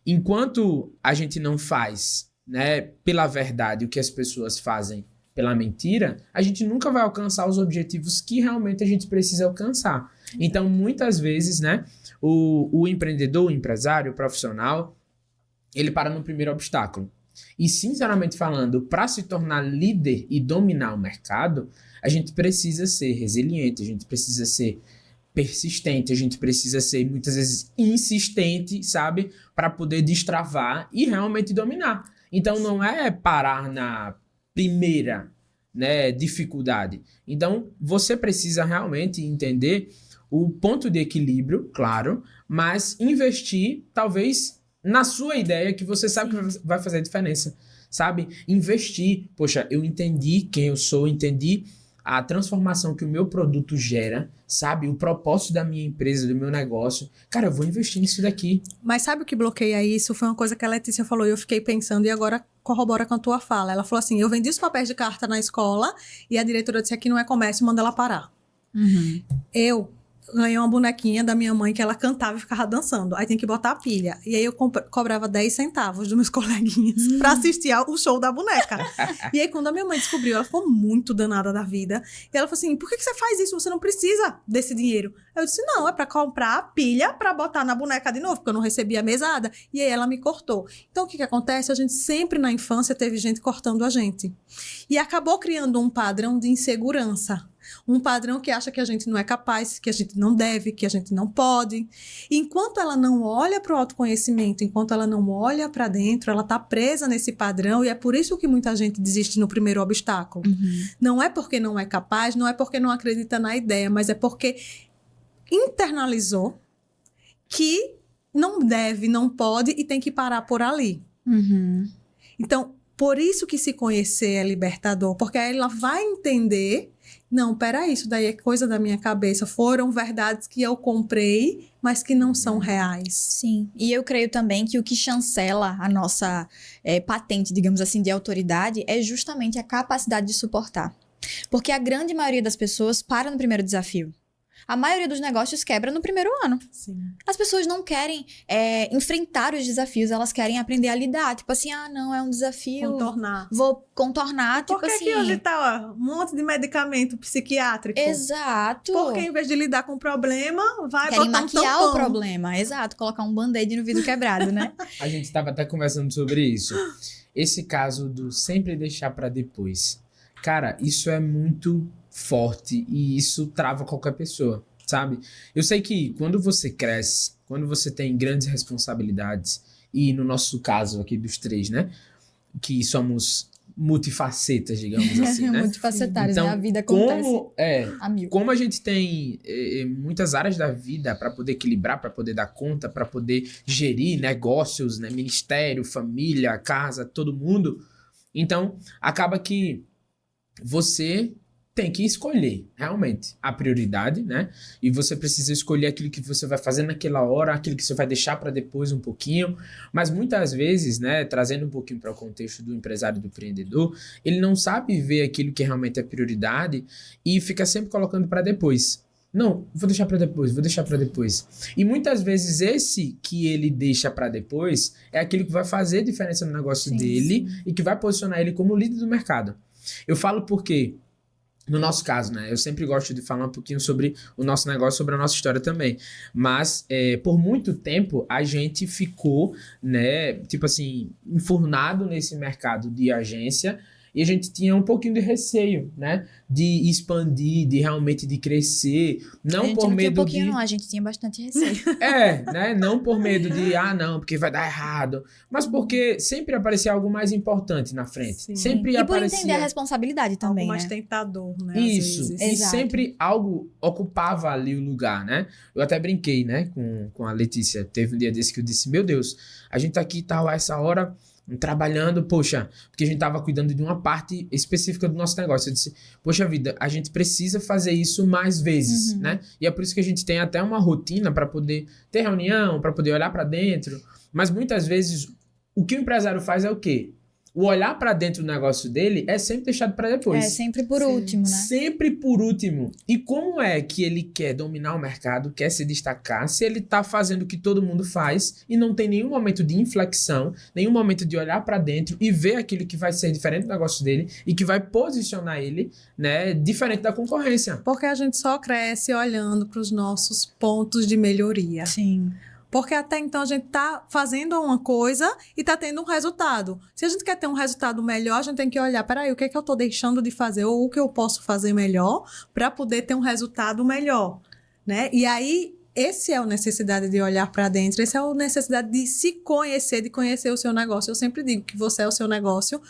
enquanto a gente não faz, né, pela verdade o que as pessoas fazem pela mentira, a gente nunca vai alcançar os objetivos que realmente a gente precisa alcançar. Então, muitas vezes, né, o empreendedor, o empresário, o profissional, ele para no primeiro obstáculo. E, sinceramente falando, para se tornar líder e dominar o mercado, a gente precisa ser resiliente, a gente precisa ser persistente, a gente precisa ser, muitas vezes, insistente, sabe? Para poder destravar e realmente dominar. Então, não é parar na primeira, né, dificuldade. Então, você precisa realmente entender o ponto de equilíbrio, claro, mas investir, talvez, na sua ideia que você sabe que vai fazer a diferença, sabe? Investir. Poxa, eu entendi quem eu sou, entendi a transformação que o meu produto gera, sabe? O propósito da minha empresa, do meu negócio. Cara, eu vou investir nisso daqui. Mas sabe o que bloqueia isso? Foi uma coisa que a Letícia falou e eu fiquei pensando e agora corrobora com a tua fala. Ela falou assim, eu vendi os papéis de carta na escola e a diretora disse aqui não é comércio, manda ela parar. Eu ganhei uma bonequinha da minha mãe que ela cantava e ficava dançando. Aí tem que botar a pilha. E aí eu cobrava 10 centavos dos meus coleguinhas pra assistir o show da boneca. E aí quando a minha mãe descobriu, ela ficou muito danada da vida. E ela falou assim, por que você faz isso? Você não precisa desse dinheiro. Eu disse, não, é pra comprar a pilha pra botar na boneca de novo, porque eu não recebia mesada. E aí ela me cortou. Então o que acontece? A gente sempre na infância teve gente cortando a gente. E acabou criando um padrão de insegurança. Um padrão que acha que a gente não é capaz, que a gente não deve, que a gente não pode. E enquanto ela não olha para o autoconhecimento, enquanto ela não olha para dentro, ela está presa nesse padrão e é por isso que muita gente desiste no primeiro obstáculo. Não é porque não é capaz, não é porque não acredita na ideia, mas é porque internalizou que não deve, não pode e tem que parar por ali. Então, por isso que se conhecer é libertador, porque aí ela vai entender, não, peraí, isso daí é coisa da minha cabeça, foram verdades que eu comprei, mas que não são reais. Sim, e eu creio também que o que chancela a nossa patente, digamos assim, de autoridade é justamente a capacidade de suportar. Porque a grande maioria das pessoas para no primeiro desafio. A maioria dos negócios quebra no primeiro ano. Sim. As pessoas não querem enfrentar os desafios, elas querem aprender a lidar. Tipo assim, não, é um desafio. Contornar. Vou contornar, Por tipo que assim. que hoje tá um monte de medicamento psiquiátrico? Exato. Porque em vez de lidar com o problema, vai Querem botar um maquiar tampão. o problema. Exato, colocar um band-aid no vidro quebrado, né? A gente estava até conversando sobre isso. Esse caso do sempre deixar para depois. Cara, isso é muito forte e isso trava qualquer pessoa, sabe? Eu sei que quando você cresce, quando você tem grandes responsabilidades, e no nosso caso aqui dos três, né? Que somos multifacetas, digamos assim, né? Multifacetários, Então, né? A vida acontece a mil. Como a gente tem muitas áreas da vida para poder equilibrar, para poder dar conta, para poder gerir negócios, né? Ministério, família, casa, todo mundo. Então, acaba que você tem que escolher, realmente, a prioridade, né? E você precisa escolher aquilo que você vai fazer naquela hora, aquilo que você vai deixar para depois um pouquinho. Mas muitas vezes, né, trazendo um pouquinho para o contexto do empresário, do empreendedor, ele não sabe ver aquilo que realmente é prioridade e fica sempre colocando para depois. Não, vou deixar para depois, vou deixar para depois. E muitas vezes esse que ele deixa para depois é aquilo que vai fazer diferença no negócio dele e que vai posicionar ele como líder do mercado. Eu falo porque, no nosso caso, né? Eu sempre gosto de falar um pouquinho sobre o nosso negócio, sobre a nossa história também. Mas, por muito tempo, a gente ficou, né? Tipo assim, enfurnado nesse mercado de agência. E a gente tinha um pouquinho de receio, né? De expandir, de realmente de crescer. Não por medo de... Não, a gente tinha bastante receio. né? Não por medo de, não, porque vai dar errado. Mas porque sempre aparecia algo mais importante na frente. Sim. Sempre E por aparecia... entender a responsabilidade também, algo mais né? tentador, né? Isso. Às vezes. E Exato. sempre algo ocupava ali o lugar, né? Eu até brinquei, né? Com a Letícia. Teve um dia desse que eu disse, meu Deus, a gente tá aqui e tal, a essa hora... trabalhando, poxa, porque a gente tava cuidando de uma parte específica do nosso negócio. Eu disse, poxa vida, a gente precisa fazer isso mais vezes, né? E é por isso que a gente tem até uma rotina para poder ter reunião, para poder olhar para dentro. Mas muitas vezes, o que o empresário faz é o quê? o olhar para dentro do negócio dele é sempre deixado para depois. É sempre por último, né? Sempre por último. E como é que ele quer dominar o mercado, quer se destacar, se ele tá fazendo o que todo mundo faz e não tem nenhum momento de inflexão, nenhum momento de olhar para dentro e ver aquilo que vai ser diferente do negócio dele e que vai posicionar ele, né, diferente da concorrência. Porque a gente só cresce olhando para os nossos pontos de melhoria. Sim. Porque até então a gente tá fazendo uma coisa e tá tendo um resultado. Se a gente quer ter um resultado melhor, a gente tem que olhar, peraí, o que é que eu tô deixando de fazer ou o que eu posso fazer melhor para poder ter um resultado melhor, né? E aí, esse é a necessidade de olhar para dentro, esse é a necessidade de se conhecer, de conhecer o seu negócio. Eu sempre digo que você é o seu negócio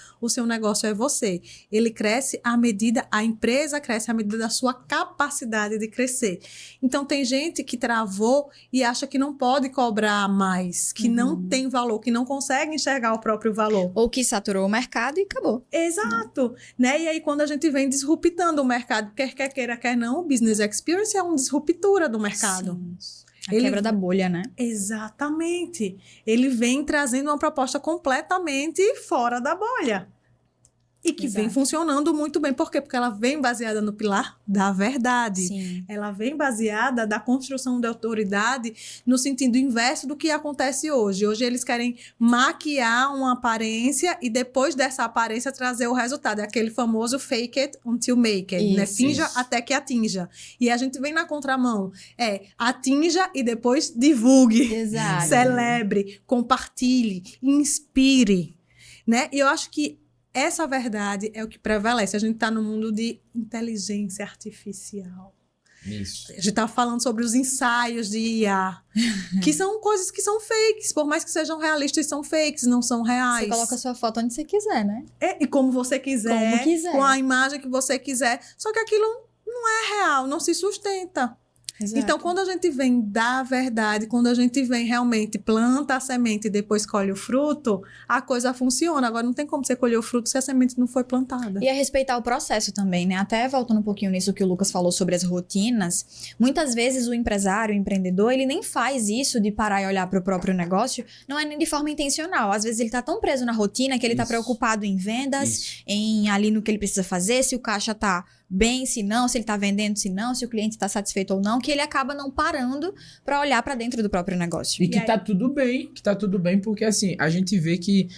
é você. Ele cresce à medida, a empresa cresce à medida da sua capacidade de crescer. Então, tem gente que travou e acha que não pode cobrar mais, que não tem valor, que não consegue enxergar o próprio valor. Ou que saturou o mercado e acabou. Exato, né? E aí quando a gente vem disruptando o mercado, quer queira, quer não, o Business Experience é uma disruptura do mercado. Sim. A quebra da bolha, né? Exatamente. Ele vem trazendo uma proposta completamente fora da bolha. E que vem funcionando muito bem. Por quê? Porque ela vem baseada no pilar da verdade. Sim. Ela vem baseada da construção da autoridade no sentido inverso do que acontece hoje. Hoje eles querem maquiar uma aparência e depois dessa aparência trazer o resultado. É aquele famoso fake it until make it, né? Finja até que atinja. E a gente vem na contramão. Atinja e depois divulgue. Exato. Celebre, compartilhe, inspire, né? E eu acho que essa verdade é o que prevalece. A gente está no mundo de inteligência artificial. Isso. A gente está falando sobre os ensaios de IA, que são coisas que são fakes. Por mais que sejam realistas, são fakes, não são reais. Você coloca a sua foto onde você quiser, né? E como você quiser, Como quiser. com a imagem que você quiser. Só que aquilo não é real, não se sustenta. Exato. Então, quando a gente vem da verdade, quando a gente vem realmente planta a semente e depois colhe o fruto, a coisa funciona. Agora, não tem como você colher o fruto se a semente não foi plantada. E é respeitar o processo também, né? Até voltando um pouquinho nisso que o Lucas falou sobre as rotinas, muitas vezes o empresário, o empreendedor, ele nem faz isso de parar e olhar para o próprio negócio, não é nem de forma intencional. Às vezes ele tá tão preso na rotina que ele tá preocupado em vendas, em ali no que ele precisa fazer, se o caixa tá bem, se não, se ele tá vendendo, se não, se o cliente tá satisfeito ou não, que ele acaba não parando para olhar para dentro do próprio negócio. E que tá tudo bem, porque assim, a gente vê que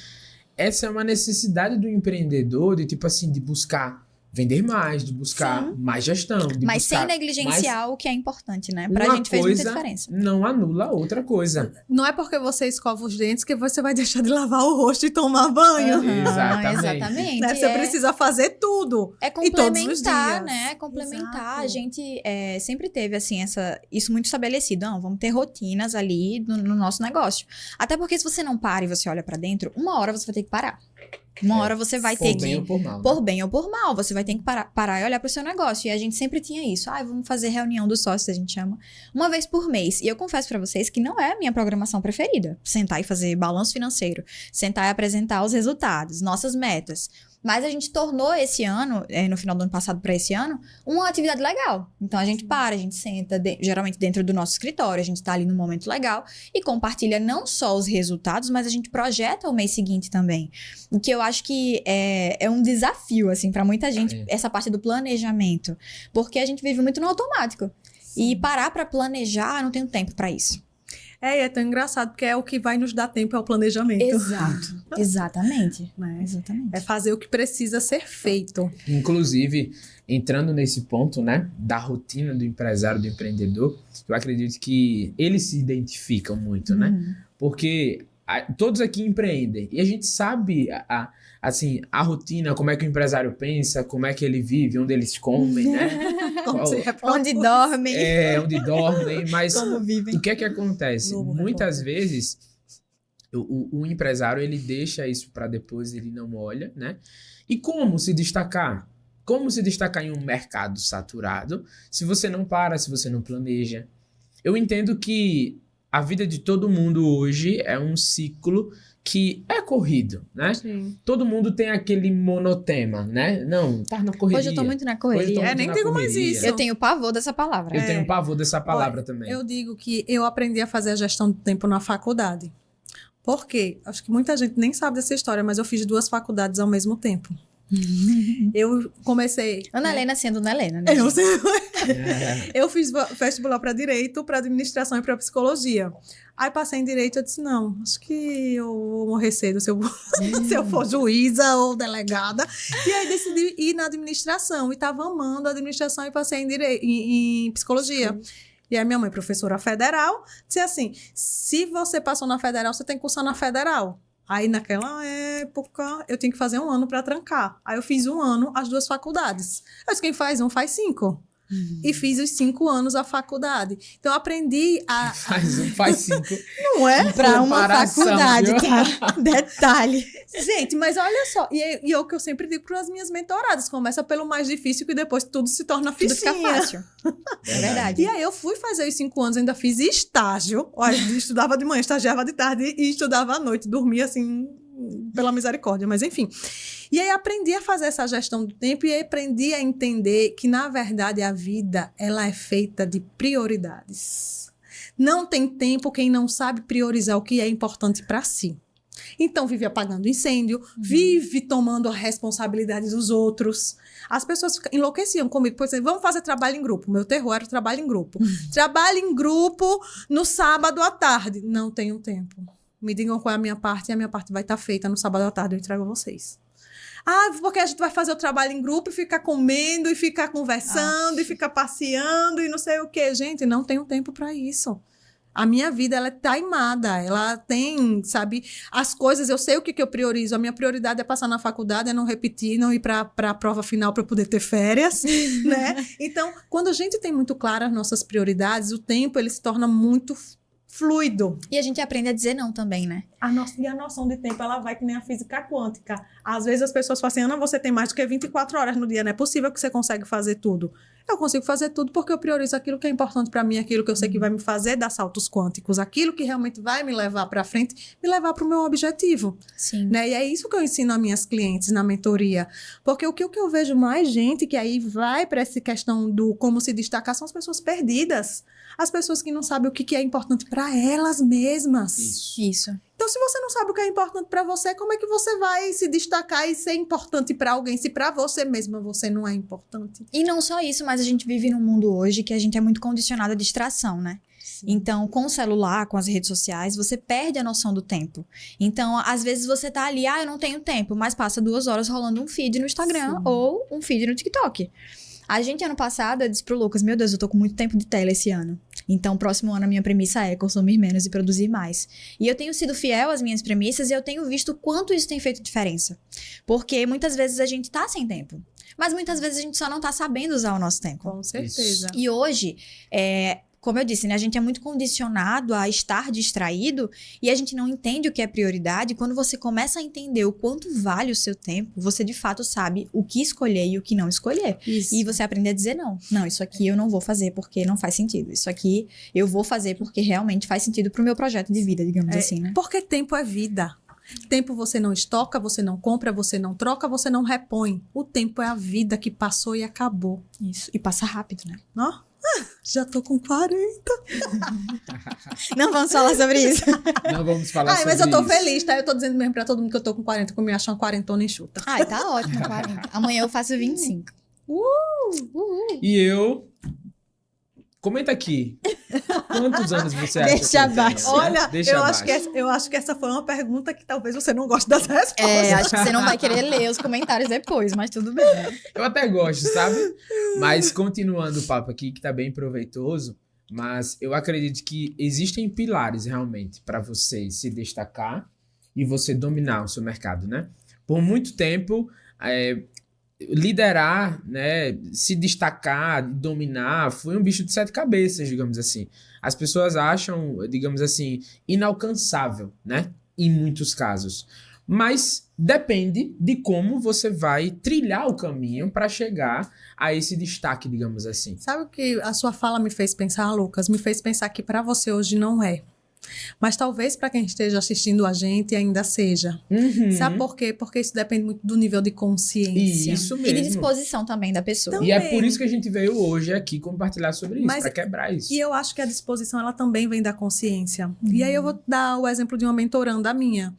essa é uma necessidade do empreendedor de tipo assim, de buscar vender mais, de buscar mais gestão. Mas sem negligenciar o que é importante, né? Pra gente fez muita diferença. Não anula outra coisa. Não é porque você escova os dentes que você vai deixar de lavar o rosto e tomar banho. Exatamente. Né? Você precisa fazer tudo. É e todos os complementar, dias. né? É complementar. Exato. A gente sempre teve, assim, isso muito estabelecido. Não, vamos ter rotinas ali no nosso negócio. Até porque se você não para e você olha pra dentro, uma hora você vai ter que parar. Uma hora você vai ter que... Por bem ou por mal. Por bem ou por mal. Você vai ter que parar e olhar pro seu negócio. E a gente sempre tinha isso. Vamos fazer reunião dos sócios, a gente chama. Uma vez por mês. E eu confesso pra vocês que não é a minha programação preferida. Sentar e fazer balanço financeiro. Sentar e apresentar os resultados, nossas metas. Mas a gente tornou esse ano, no final do ano passado para esse ano, uma atividade legal. Então a gente para, a gente senta, geralmente dentro do nosso escritório, a gente tá ali num momento legal e compartilha não só os resultados, mas a gente projeta o mês seguinte também. O que eu acho que é um desafio, assim, para muita gente, essa parte do planejamento. Porque a gente vive muito no automático. Sim. E parar para planejar, não tenho tempo para isso. É tão engraçado, porque é o que vai nos dar tempo, é o planejamento. Exato. Exatamente. Né? Exatamente. É fazer o que precisa ser feito. Inclusive, entrando nesse ponto, né, da rotina do empresário, do empreendedor, eu acredito que eles se identificam muito, né? Porque todos aqui empreendem. E a gente sabe, assim, a rotina, como é que o empresário pensa, como é que ele vive, onde eles comem, né? Onde dormem. Onde dormem. Mas como vivem. O que é que acontece? Muitas vezes, o empresário, ele deixa isso para depois, ele não olha, né? E como se destacar? Como se destacar em um mercado saturado se você não para, se você não planeja? Eu entendo que a vida de todo mundo hoje é um ciclo que é corrido, né? Sim. Todo mundo tem aquele monotema, né? Não, tá na correria. Hoje eu tô muito na correria. Nem digo mais isso. Eu tenho pavor dessa palavra. Eu tenho pavor dessa palavra também. Eu digo que eu aprendi a fazer a gestão do tempo na faculdade. Por quê? Acho que muita gente nem sabe dessa história, mas eu fiz 2 faculdades ao mesmo tempo. Eu comecei... Ana né? Helena sendo Ana Helena, né? Eu fiz vestibular para Direito, para Administração e para Psicologia. Aí passei em Direito, eu disse, não, acho que eu vou morrer cedo se eu, se eu for juíza ou delegada. E aí decidi ir na Administração, e estava amando a Administração e passei em Psicologia. E aí minha mãe, professora federal, disse assim, se você passou na Federal, você tem que cursar na Federal. Aí, naquela época, eu tinha que fazer 1 ano para trancar. Aí, eu fiz 1 ano, as 2 faculdades. Eu disse, quem faz 1, faz 5. E fiz os 5 anos a faculdade. Então, eu aprendi a... Faz 5. Não é? Pra uma Comparação, faculdade, viu? tá? Detalhe. Gente, mas olha só. E é o que eu sempre digo para as minhas mentoradas. Começa pelo mais difícil, que depois tudo se torna Tudo fica ficinha. fácil. É verdade. E aí, eu fui fazer os 5 anos, ainda fiz estágio. Olha, estudava de manhã, estagiava de tarde e estudava à noite. Dormia, assim, pela misericórdia. Mas, enfim. E aí, aprendi a fazer essa gestão do tempo e aprendi a entender que, na verdade, a vida, ela é feita de prioridades. Não tem tempo quem não sabe priorizar o que é importante para si. Então, vive apagando incêndio, vive tomando a responsabilidade dos outros. As pessoas enlouqueciam comigo, por exemplo, vamos fazer trabalho em grupo. Meu terror era o trabalho em grupo. Trabalho em grupo no sábado à tarde. Não tenho tempo. Me digam qual é a minha parte e a minha parte vai estar feita no sábado à tarde. Eu entrego a vocês. Ah, porque a gente vai fazer o trabalho em grupo e ficar comendo e ficar conversando e ficar passeando e não sei o quê. Gente, não tenho tempo para isso. A minha vida, ela é timada, ela tem, sabe, as coisas, eu sei o que eu priorizo. A minha prioridade é passar na faculdade, é não repetir, não ir para a prova final para poder ter férias, né? Então, quando a gente tem muito claras as nossas prioridades, o tempo, ele se torna muito fluido. E a gente aprende a dizer não também, né? E a noção de tempo, ela vai que nem a física quântica. Às vezes as pessoas falam assim, Ana, você tem mais do que 24 horas no dia, não é possível que você consiga fazer tudo. Eu consigo fazer tudo porque eu priorizo aquilo que é importante para mim, aquilo que eu sei que vai me fazer dar saltos quânticos, aquilo que realmente vai me levar para frente, me levar para o meu objetivo. Sim. Né? E é isso que eu ensino a minhas clientes na mentoria. Porque o que eu vejo mais gente que aí vai para essa questão do como se destacar são as pessoas perdidas. As pessoas que não sabem o que é importante para elas mesmas. Isso. Então, se você não sabe o que é importante para você, como é que você vai se destacar e ser importante para alguém, se para você mesma você não é importante? E não só isso, mas a gente vive num mundo hoje que a gente é muito condicionado à distração, né? Sim. Então, com o celular, com as redes sociais, você perde a noção do tempo. Então, às vezes você tá ali, eu não tenho tempo, mas passa 2 horas rolando um feed no Instagram ou um feed no TikTok. A gente, ano passado, eu disse pro Lucas, meu Deus, eu tô com muito tempo de tela esse ano. Então, próximo ano, a minha premissa é consumir menos e produzir mais. E eu tenho sido fiel às minhas premissas e eu tenho visto o quanto isso tem feito diferença. Porque muitas vezes a gente tá sem tempo. Mas muitas vezes a gente só não tá sabendo usar o nosso tempo. Com certeza. E hoje, como eu disse, né, a gente é muito condicionado a estar distraído e a gente não entende o que é prioridade. Quando você começa a entender o quanto vale o seu tempo, você de fato sabe o que escolher e o que não escolher. Isso. E você aprende a dizer não. Não, isso aqui eu não vou fazer porque não faz sentido. Isso aqui eu vou fazer porque realmente faz sentido pro meu projeto de vida, digamos assim, né? Porque tempo é vida. Tempo você não estoca, você não compra, você não troca, você não repõe. O tempo é a vida que passou e acabou. Isso. E passa rápido, né? Ó, já tô com 40. Não vamos falar sobre isso. Não vamos falar sobre Mas eu tô isso. feliz, tá? Eu tô dizendo mesmo pra todo mundo que eu tô com 40, que eu me acho uma quarentona enxuta. Ai, tá ótimo, 40. Amanhã eu faço 25. E eu... Comenta aqui. Quantos anos você acha Deixa que eu tenho, abaixo. né? Olha, Deixa eu abaixo. acho que essa foi uma pergunta que talvez você não goste das respostas. Acho que você não vai querer ler os comentários depois, mas tudo bem. Eu até gosto, sabe? Mas continuando o papo aqui, que tá bem proveitoso, mas eu acredito que existem pilares realmente para você se destacar e você dominar o seu mercado, né? Por muito tempo, liderar, né, se destacar, dominar, foi um bicho de 7 cabeças, digamos assim. As pessoas acham, digamos assim, inalcançável, né? Em muitos casos. Mas depende de como você vai trilhar o caminho para chegar a esse destaque, digamos assim. Sabe o que a sua fala me fez pensar, Lucas? Me fez pensar que pra você hoje não é. Mas talvez para quem esteja assistindo a gente ainda seja. Sabe por quê? Porque isso depende muito do nível de consciência. Isso E mesmo. de disposição também da pessoa. Então, E é também. por isso que a gente veio hoje aqui compartilhar sobre isso, Mas- para quebrar isso. E eu acho que a disposição, ela também vem da consciência. E aí eu vou dar o exemplo de uma mentoranda minha.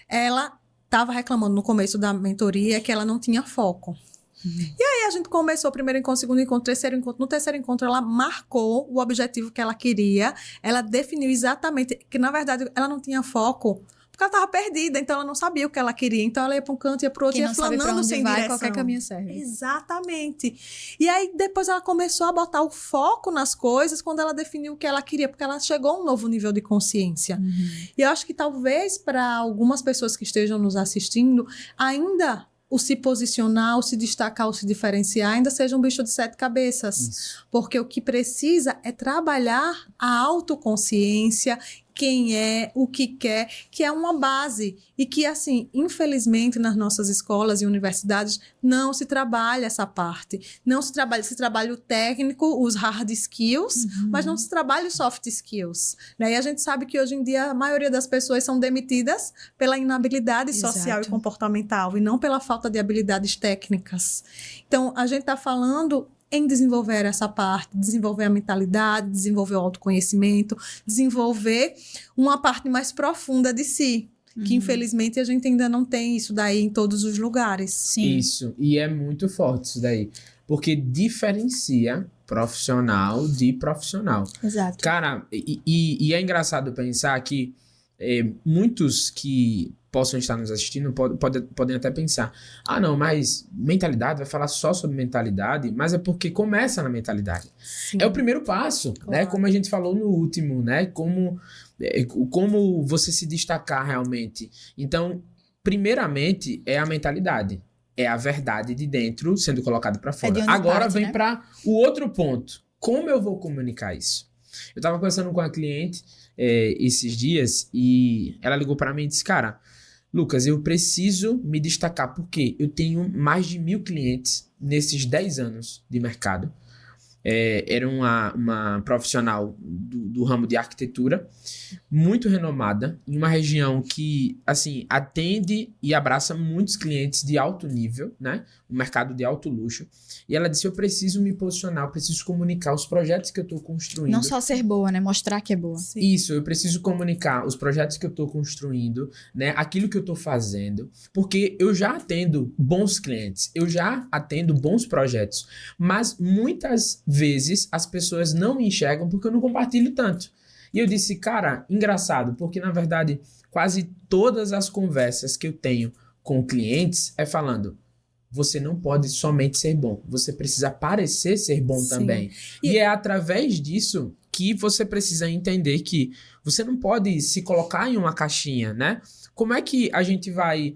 Ela estava reclamando no começo da mentoria que ela não tinha foco. E aí a gente começou o primeiro encontro, segundo encontro, terceiro encontro. No terceiro encontro, ela marcou o objetivo que ela queria. Ela definiu exatamente que, na verdade, ela não tinha foco. Porque ela estava perdida, então ela não sabia o que ela queria. Então ela ia para um canto, ia para o outro, Quem ia não sabe pra flanando onde sem vai, direção. qualquer caminho serve. Exatamente. E aí depois ela começou a botar o foco nas coisas quando ela definiu o que ela queria, porque ela chegou a um novo nível de consciência. E eu acho que talvez para algumas pessoas que estejam nos assistindo, ainda o se posicionar, o se destacar, o se diferenciar, ainda seja um bicho de 7 cabeças. Isso. Porque o que precisa é trabalhar a autoconsciência, quem é, o que quer, que é uma base. E que, assim, infelizmente, nas nossas escolas e universidades, não se trabalha essa parte. Não se trabalha o técnico, os hard skills, mas não se trabalha os soft skills. Né? E a gente sabe que, hoje em dia, a maioria das pessoas são demitidas pela inabilidade social e Exato. comportamental, e não pela falta de habilidades técnicas. Então, a gente está falando em desenvolver essa parte, desenvolver a mentalidade, desenvolver o autoconhecimento, desenvolver uma parte mais profunda de si, que infelizmente a gente ainda não tem isso daí em todos os lugares. Sim. Isso. E é muito forte isso daí. Porque diferencia profissional de profissional. Exato. Cara, e é engraçado pensar que muitos que possam estar nos assistindo podem até pensar, não, mas mentalidade, vai falar só sobre mentalidade, mas é porque começa na mentalidade. Sim. É o primeiro passo, Claro. né? Como a gente falou no último, né? Como você se destacar realmente. Então, primeiramente, é a mentalidade. É a verdade de dentro sendo colocada para fora. de onde Agora parte, vem né? para o outro ponto. Como eu vou comunicar isso? Eu estava conversando com a cliente esses dias e ela ligou para mim e disse, cara, Lucas, eu preciso me destacar porque eu tenho mais de 1.000 clientes nesses 10 anos de mercado. Era uma profissional do ramo de arquitetura, muito renomada, em uma região que, assim, atende e abraça muitos clientes de alto nível, né? Um mercado de alto luxo. E ela disse, eu preciso me posicionar, eu preciso comunicar os projetos que eu estou construindo. Não só ser boa, né? Mostrar que é boa. Sim. Isso, eu preciso comunicar os projetos que eu estou construindo, né? Aquilo que eu estou fazendo, porque eu já atendo bons clientes, eu já atendo bons projetos, mas muitas vezes as pessoas não me enxergam porque eu não compartilho tanto. E eu disse, cara, engraçado, porque na verdade quase todas as conversas que eu tenho com clientes é falando, você não pode somente ser bom, você precisa parecer ser bom Sim. também. E é através disso que você precisa entender que você não pode se colocar em uma caixinha, né? Como é que a gente vai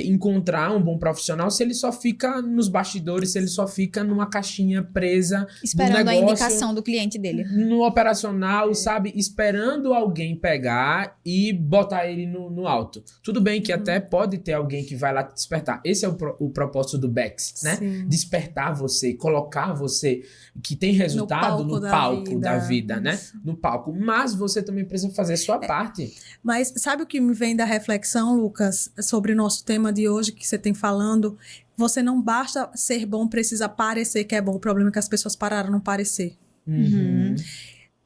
encontrar um bom profissional se ele só fica nos bastidores, se ele só fica numa caixinha presa Esperando no a negócio, indicação do cliente dele. no operacional, sabe? Esperando alguém pegar e botar ele no alto. Tudo bem que até pode ter alguém que vai lá te despertar. Esse é o propósito do BEX, né? Sim. Despertar você, colocar você que tem resultado no palco da vida, né? No palco. Mas você também precisa fazer a sua parte. Mas sabe o que me vem da reflexão, Lucas, sobre o nosso tema de hoje que você tem falando? Você não basta ser bom, precisa parecer que é bom. O problema é que as pessoas pararam não parecer.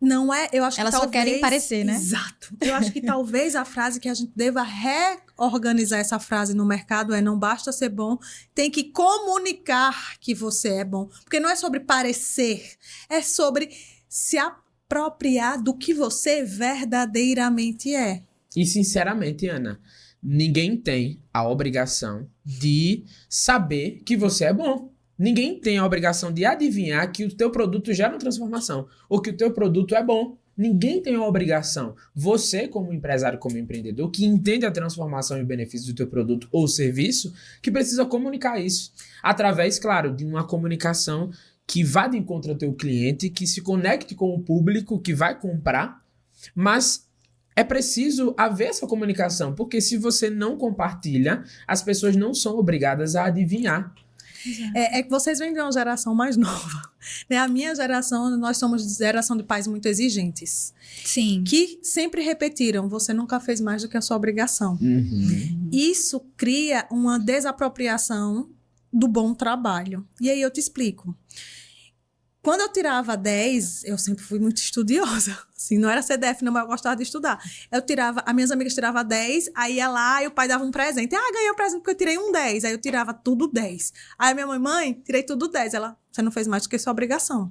Não é, eu acho Elas que só talvez... querem parecer, né? Exato. Eu acho que talvez a frase que a gente deva reorganizar essa frase no mercado é não basta ser bom, tem que comunicar que você é bom. Porque não é sobre parecer, é sobre se apropriar do que você verdadeiramente é. E sinceramente, Ana, ninguém tem a obrigação de saber que você é bom. Ninguém tem a obrigação de adivinhar que o teu produto gera uma transformação ou que o teu produto é bom. Ninguém tem a obrigação. Você, como empresário, como empreendedor, que entende a transformação e o benefício do teu produto ou serviço, que precisa comunicar isso. Através, claro, de uma comunicação que vá de encontro ao teu cliente, que se conecte com o público que vai comprar, mas é preciso haver essa comunicação, porque se você não compartilha, as pessoas não são obrigadas a adivinhar. É que vocês vêm de uma geração mais nova. Né? A minha geração, nós somos de geração de pais muito exigentes. Sim. Que sempre repetiram, você nunca fez mais do que a sua obrigação. Isso cria uma desapropriação do bom trabalho. E aí eu te explico. Quando eu tirava 10, eu sempre fui muito estudiosa. Assim, não era CDF, não, mas eu gostava de estudar. As minhas amigas tiravam 10, aí ia lá e o pai dava um presente. Ganhei um presente porque eu tirei um 10. Aí eu tirava tudo 10. Aí a minha mãe, tirei tudo 10. Ela, você não fez mais do que sua obrigação.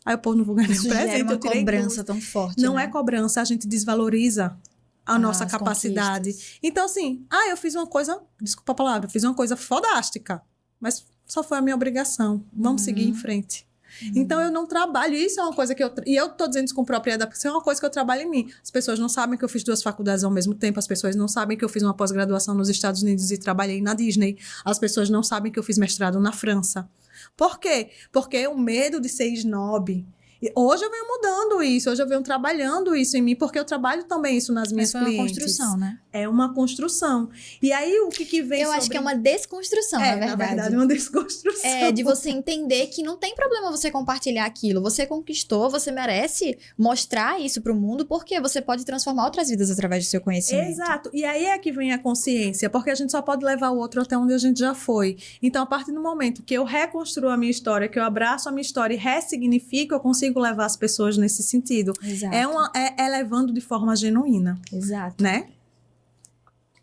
Aí eu, não vou ganhar nenhum presente. Gera uma eu tirei cobrança tudo. tão forte, Não né? é cobrança, a gente desvaloriza a nossa As capacidade. conquistas. Então, assim, eu fiz uma coisa, desculpa a palavra, fiz uma coisa fodástica, mas só foi a minha obrigação. Vamos seguir em frente. Então, eu não trabalho. Isso é uma coisa que e eu tô dizendo isso com propriedade, porque isso é uma coisa que eu trabalho em mim. As pessoas não sabem que eu fiz 2 faculdades ao mesmo tempo. As pessoas não sabem que eu fiz uma pós-graduação nos Estados Unidos e trabalhei na Disney. As pessoas não sabem que eu fiz mestrado na França. Por quê? Porque o medo de ser snob. E hoje eu venho mudando isso, hoje eu venho trabalhando isso em mim, porque eu trabalho também isso nas minhas Mas foi clientes. uma construção, né? É uma construção. E aí, o que vem Eu acho que é uma desconstrução, na verdade. Na verdade, é uma desconstrução. É, de você entender que não tem problema você compartilhar aquilo. Você conquistou, você merece mostrar isso pro mundo, porque você pode transformar outras vidas através do seu conhecimento. Exato. E aí é que vem a consciência, porque a gente só pode levar o outro até onde a gente já foi. Então, a partir do momento que eu reconstruo a minha história, que eu abraço a minha história e ressignifico, eu consigo levar as pessoas nesse sentido. Exato. É levando de forma genuína, Exato. né?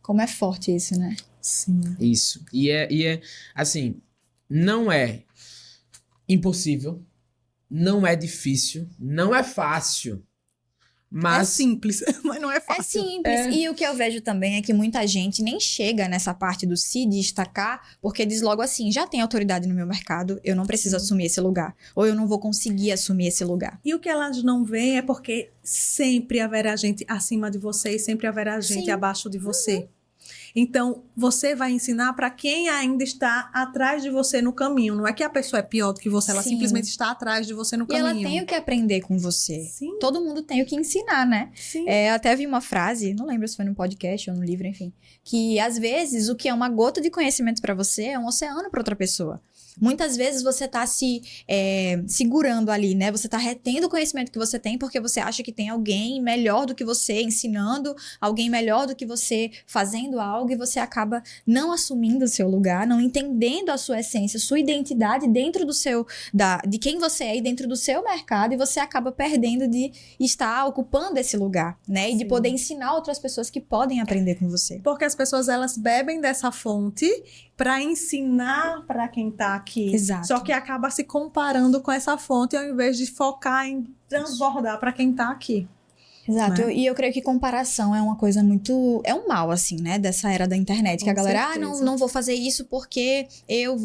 Como é forte isso, né? Sim. Isso. E é assim, não é impossível, não é difícil, não é fácil, É mas simples, mas não é É fácil. simples. E o que eu vejo também é que muita gente nem chega nessa parte do se destacar, porque diz logo assim, já tem autoridade no meu mercado, eu não preciso assumir esse lugar. Ou eu não vou conseguir assumir esse lugar. E o que elas não veem é porque sempre haverá gente acima de você e sempre haverá gente Sim. abaixo de você. Então, você vai ensinar para quem ainda está atrás de você no caminho. Não é que a pessoa é pior do que você, ela Sim. simplesmente está atrás de você no E caminho. ela tem o que aprender com você. Sim. Todo mundo tem o que ensinar, né? Sim. Até vi uma frase, não lembro se foi no podcast ou no livro, enfim, que às vezes o que é uma gota de conhecimento pra você é um oceano pra outra pessoa. Muitas vezes você tá se segurando ali, né? Você tá retendo o conhecimento que você tem porque você acha que tem alguém melhor do que você ensinando, alguém melhor do que você fazendo algo e você acaba não assumindo o seu lugar, não entendendo a sua essência, sua identidade dentro do de quem você é e dentro do seu mercado e você acaba perdendo de estar ocupando esse lugar, né? E de Sim. poder ensinar outras pessoas que podem aprender com você. Porque as pessoas, elas bebem dessa fonte para ensinar para quem tá aqui. Exato. Só que acaba se comparando com essa fonte ao invés de focar em transbordar para quem tá aqui. Exato, Né? e eu creio que comparação é uma coisa muito... É um mal, assim, né? Dessa era da internet. Que Com a galera, certeza. não vou fazer isso porque eu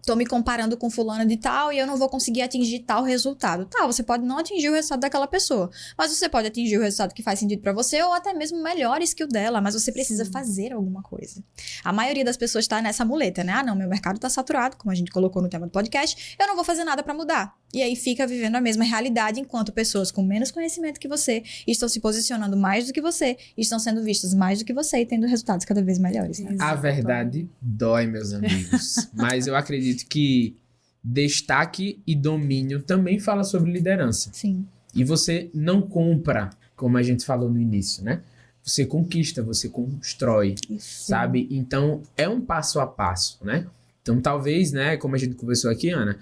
tô me comparando com fulano de tal e eu não vou conseguir atingir tal resultado. Tá, você pode não atingir o resultado daquela pessoa, mas você pode atingir o resultado que faz sentido pra você ou até mesmo melhores que o dela, mas você precisa fazer alguma coisa. A maioria das pessoas tá nessa muleta, né? Não, meu mercado tá saturado, como a gente colocou no tema do podcast, eu não vou fazer nada pra mudar. E aí fica vivendo a mesma realidade enquanto pessoas com menos conhecimento que você estão se posicionando mais do que você, estão sendo vistas mais do que você e tendo resultados cada vez melhores. Né? a verdade dói, meus amigos. Mas eu acredito que destaque e domínio também fala sobre liderança. Sim. E você não compra, como a gente falou no início, né? Você conquista, você constrói, sabe? Então, é um passo a passo, né? Então, talvez, né, como a gente conversou aqui, Ana,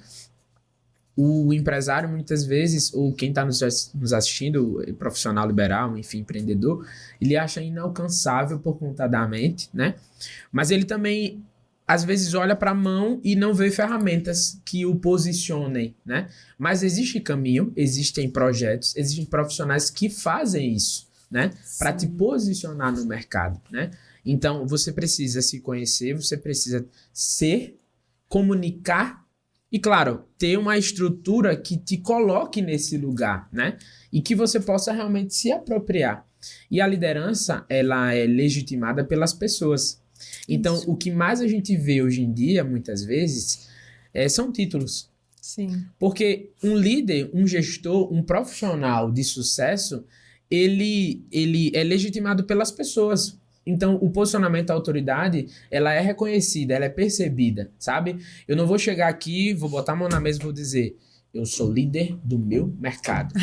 o empresário, muitas vezes, ou quem está nos assistindo, profissional liberal, enfim, empreendedor, ele acha inalcançável por conta da mente, né? Mas ele também, às vezes, olha para a mão e não vê ferramentas que o posicionem, né? Mas existe caminho, existem projetos, existem profissionais que fazem isso, né? Para te posicionar no mercado, né? Então, você precisa se conhecer, você precisa comunicar e, claro, ter uma estrutura que te coloque nesse lugar, né? E que você possa realmente se apropriar. E a liderança, ela é legitimada pelas pessoas. Então, o que mais a gente vê hoje em dia, muitas vezes, são títulos. Sim. Porque um líder, um gestor, um profissional de sucesso, ele é legitimado pelas pessoas. Então, o posicionamento da autoridade, ela é reconhecida, ela é percebida, sabe? Eu não vou chegar aqui, vou botar a mão na mesa e vou dizer, eu sou líder do meu mercado.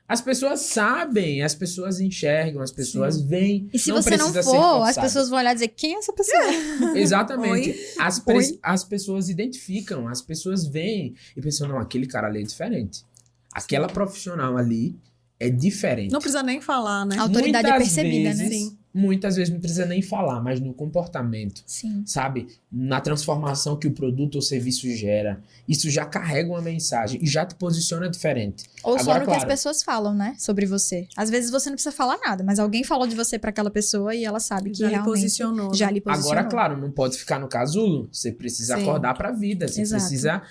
As pessoas sabem, as pessoas enxergam, as pessoas veem. E se não você não precisa ser for, as forçado. pessoas vão olhar e dizer, quem é essa pessoa? Exatamente. Oi? As pessoas identificam, as pessoas veem e pensam, não, aquele cara ali é diferente. Aquela profissional ali é diferente. Não precisa nem falar, né? A autoridade é Muitas percebida, vezes, né? Sim. Muitas vezes não precisa nem falar, mas no comportamento, Sim. sabe? Na transformação que o produto ou serviço gera, isso já carrega uma mensagem e já te posiciona diferente. Ou só Agora, no que as claro, pessoas falam, né? Sobre você. Às vezes você não precisa falar nada, mas alguém falou de você pra aquela pessoa e ela sabe que Já lhe realmente posicionou. já lhe posicionou. Agora, claro, não pode ficar no casulo. Você precisa Sim. acordar para a vida. Você Exato. precisa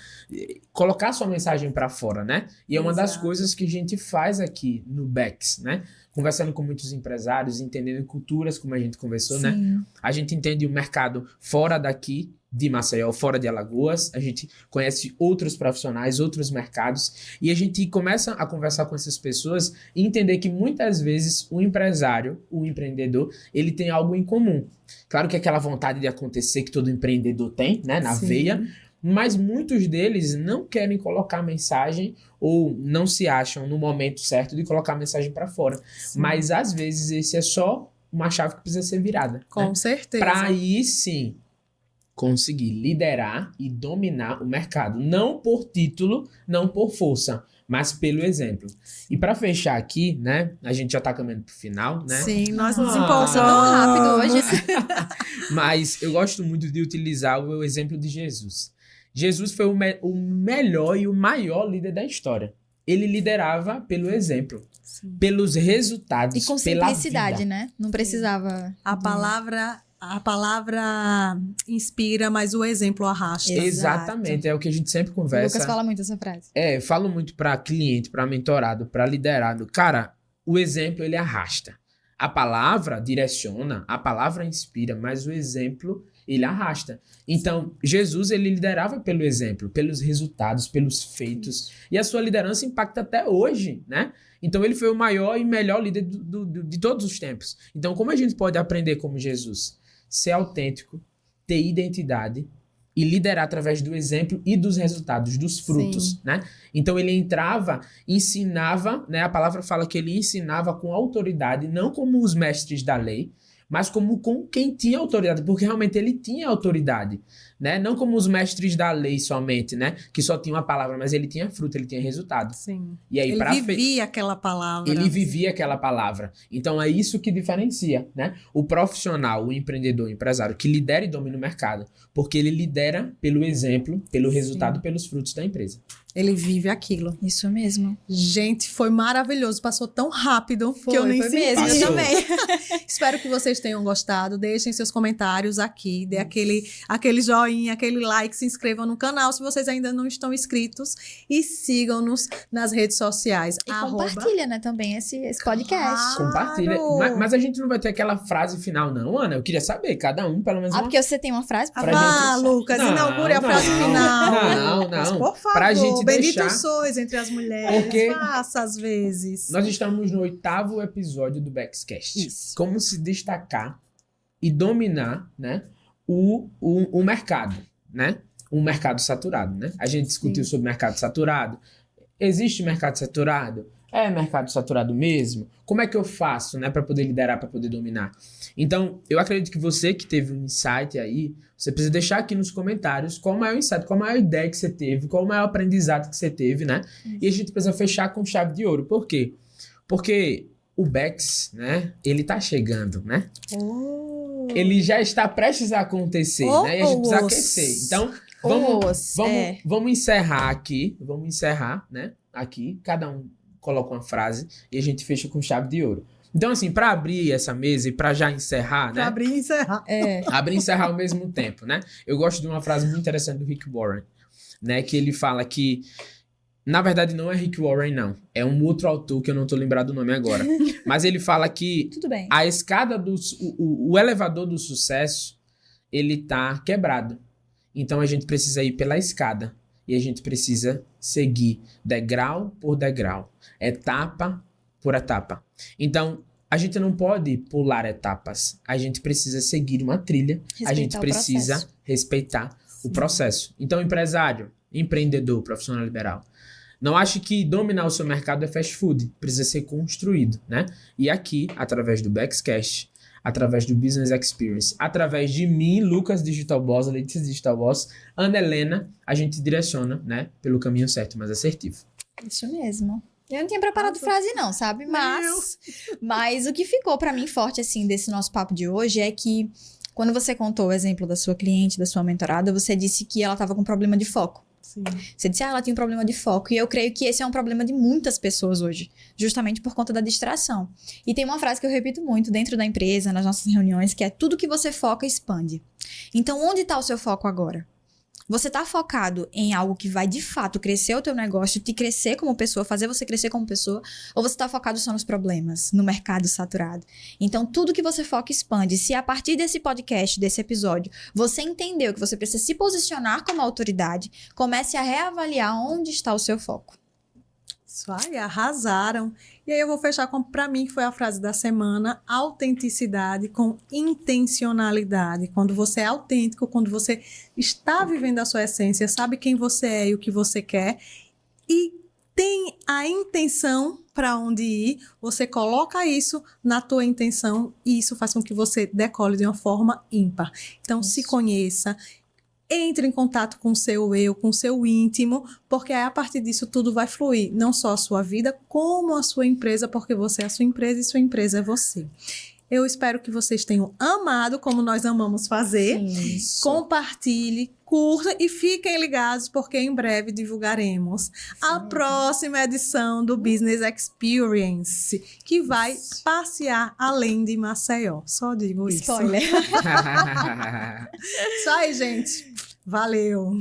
colocar sua mensagem para fora, né? E é uma das Exato. coisas que a gente faz aqui no Bex, né? Conversando com muitos empresários, entendendo culturas, como a gente conversou, né? Sim. A gente entende o mercado fora daqui, de Maceió, fora de Alagoas. A gente conhece outros profissionais, outros mercados. E a gente começa a conversar com essas pessoas e entender que muitas vezes o empresário, o empreendedor, ele tem algo em comum. Claro que é aquela vontade de acontecer que todo empreendedor tem, né? Na Sim. veia. Mas muitos deles não querem colocar a mensagem ou não se acham no momento certo de colocar a mensagem para fora. Sim. Mas às vezes esse é só uma chave que precisa ser virada. Com certeza. Para aí sim conseguir liderar e dominar o mercado. Não por título, não por força, mas pelo exemplo. E para fechar aqui, né? A gente já tá caminhando pro final, né? Sim, nós nos Ah. empolgamos. Tão rápido hoje. Mas eu gosto muito de utilizar o exemplo de Jesus. Jesus foi o melhor e o maior líder da história. Ele liderava pelo exemplo, Sim. pelos resultados, E com pela simplicidade, vida. né? Não precisava. A palavra inspira, mas o exemplo arrasta. Exatamente, é o que a gente sempre O conversa. Lucas fala muito essa frase. Eu falo muito para cliente, para mentorado, para liderado. Cara, o exemplo ele arrasta. A palavra direciona, a palavra inspira, mas o exemplo ele arrasta. Então, Jesus ele liderava pelo exemplo, pelos resultados, pelos feitos. E a sua liderança impacta até hoje, né? Então, ele foi o maior e melhor líder de todos os tempos. Então, como a gente pode aprender como Jesus? Ser autêntico, ter identidade e liderar através do exemplo e dos resultados, dos frutos, né? Então ele entrava, ensinava, né? A palavra fala que ele ensinava com autoridade, não como os mestres da lei, mas como com quem tinha autoridade, porque realmente ele tinha autoridade, né? Não como os mestres da lei somente, né? Que só tinham a palavra, mas ele tinha fruto, ele tinha resultado. Sim. E aí, Ele vivia aquela palavra. ele vivia aquela palavra. Então é isso que diferencia, né? O profissional, o empreendedor, o empresário que lidera e domina o mercado, porque ele lidera pelo exemplo, pelo resultado, pelos frutos da empresa. Ele vive aquilo. Isso mesmo. Gente, foi maravilhoso. Passou tão rápido que eu nem foi senti. mesmo. Eu Passou. também. Espero que vocês tenham gostado. Deixem seus comentários aqui. Dê aquele joinha, aquele like. Se inscrevam no canal se vocês ainda não estão inscritos. E sigam-nos nas redes sociais. E compartilha, né, também esse podcast. Claro. Compartilha. Mas a gente não vai ter aquela frase final, não, Ana. Eu queria saber, cada um, pelo menos. Ah, porque você tem uma frase pra Ah, gente? Lucas, inaugure a frase final. Não. Mas, por favor, Pra gente bendito deixar. sois entre as mulheres. Porque- Faça às vezes. Nós estamos no 8º episódio do Backscast. Isso. Como se destacar e dominar, né, o mercado, né? Um mercado saturado, né? A gente discutiu sobre mercado saturado. Existe mercado saturado? É mercado saturado mesmo? Como é que eu faço, né, para poder liderar, para poder dominar? Então, eu acredito que você que teve um insight aí, você precisa deixar aqui nos comentários qual o maior insight, qual a maior ideia que você teve, qual o maior aprendizado que você teve, né? E a gente precisa fechar com chave de ouro. Por quê? Porque o Bex, né, ele tá chegando, né? Oh. Ele já está prestes a acontecer, Oh, né? E a gente precisa oh, aquecer. Então, Os, vamos encerrar aqui, né? Aqui, cada um coloca uma frase e a gente fecha com chave de ouro. Então, assim, para abrir essa mesa e para já encerrar, Pra né? abrir e encerrar. Abrir e encerrar ao mesmo tempo, né? Eu gosto de uma frase muito interessante do Rick Warren, né? Que ele fala que, na verdade, não é Rick Warren, não. É um outro autor que eu não tô lembrado do nome agora. Mas ele fala que Tudo bem. a escada o elevador do sucesso, ele tá quebrado. Então a gente precisa ir pela escada e a gente precisa seguir degrau por degrau, etapa por etapa. Então a gente não pode pular etapas. A gente precisa seguir uma trilha. A gente Respeitar o precisa processo. respeitar o processo. Então, empresário, empreendedor, profissional liberal, não ache que dominar o seu mercado é fast food. Precisa ser construído, né? E aqui, através do Backscast, através do Business Experience, através de mim, Lucas Digital Boss, Letícia Digital Boss, Ana Helena, a gente direciona, né, pelo caminho certo, mais assertivo. Isso mesmo. Eu não tinha preparado frase não, sabe? Mas o que ficou pra mim forte, assim, desse nosso papo de hoje é que quando você contou o exemplo da sua cliente, da sua mentorada, você disse que ela tava com problema de foco. Sim. Você disse, ela tem um problema de foco. E eu creio que esse é um problema de muitas pessoas hoje, justamente por conta da distração. E tem uma frase que eu repito muito dentro da empresa, nas nossas reuniões, que é tudo que você foca, expande. Então, onde está o seu foco agora? Você está focado em algo que vai, de fato, crescer o teu negócio, te crescer como pessoa, fazer você crescer como pessoa, ou você está focado só nos problemas, no mercado saturado? Então, tudo que você foca, expande. Se a partir desse podcast, desse episódio, você entendeu que você precisa se posicionar como autoridade, comece a reavaliar onde está o seu foco. Isso aí, arrasaram. E aí eu vou fechar com, para mim, que foi a frase da semana, autenticidade com intencionalidade. Quando você é autêntico, quando você está vivendo a sua essência, sabe quem você é e o que você quer, e tem a intenção para onde ir, você coloca isso na tua intenção e isso faz com que você decole de uma forma ímpar. Então, se conheça, entre em contato com o seu eu, com o seu íntimo, porque aí a partir disso tudo vai fluir. Não só a sua vida, como a sua empresa, porque você é a sua empresa e sua empresa é você. Eu espero que vocês tenham amado, como nós amamos fazer. Isso. Compartilhe, curta e fiquem ligados, porque em breve divulgaremos a próxima edição do Business Experience, que vai passear além de Maceió. Só digo isso. Spoiler. Isso aí, gente. Valeu.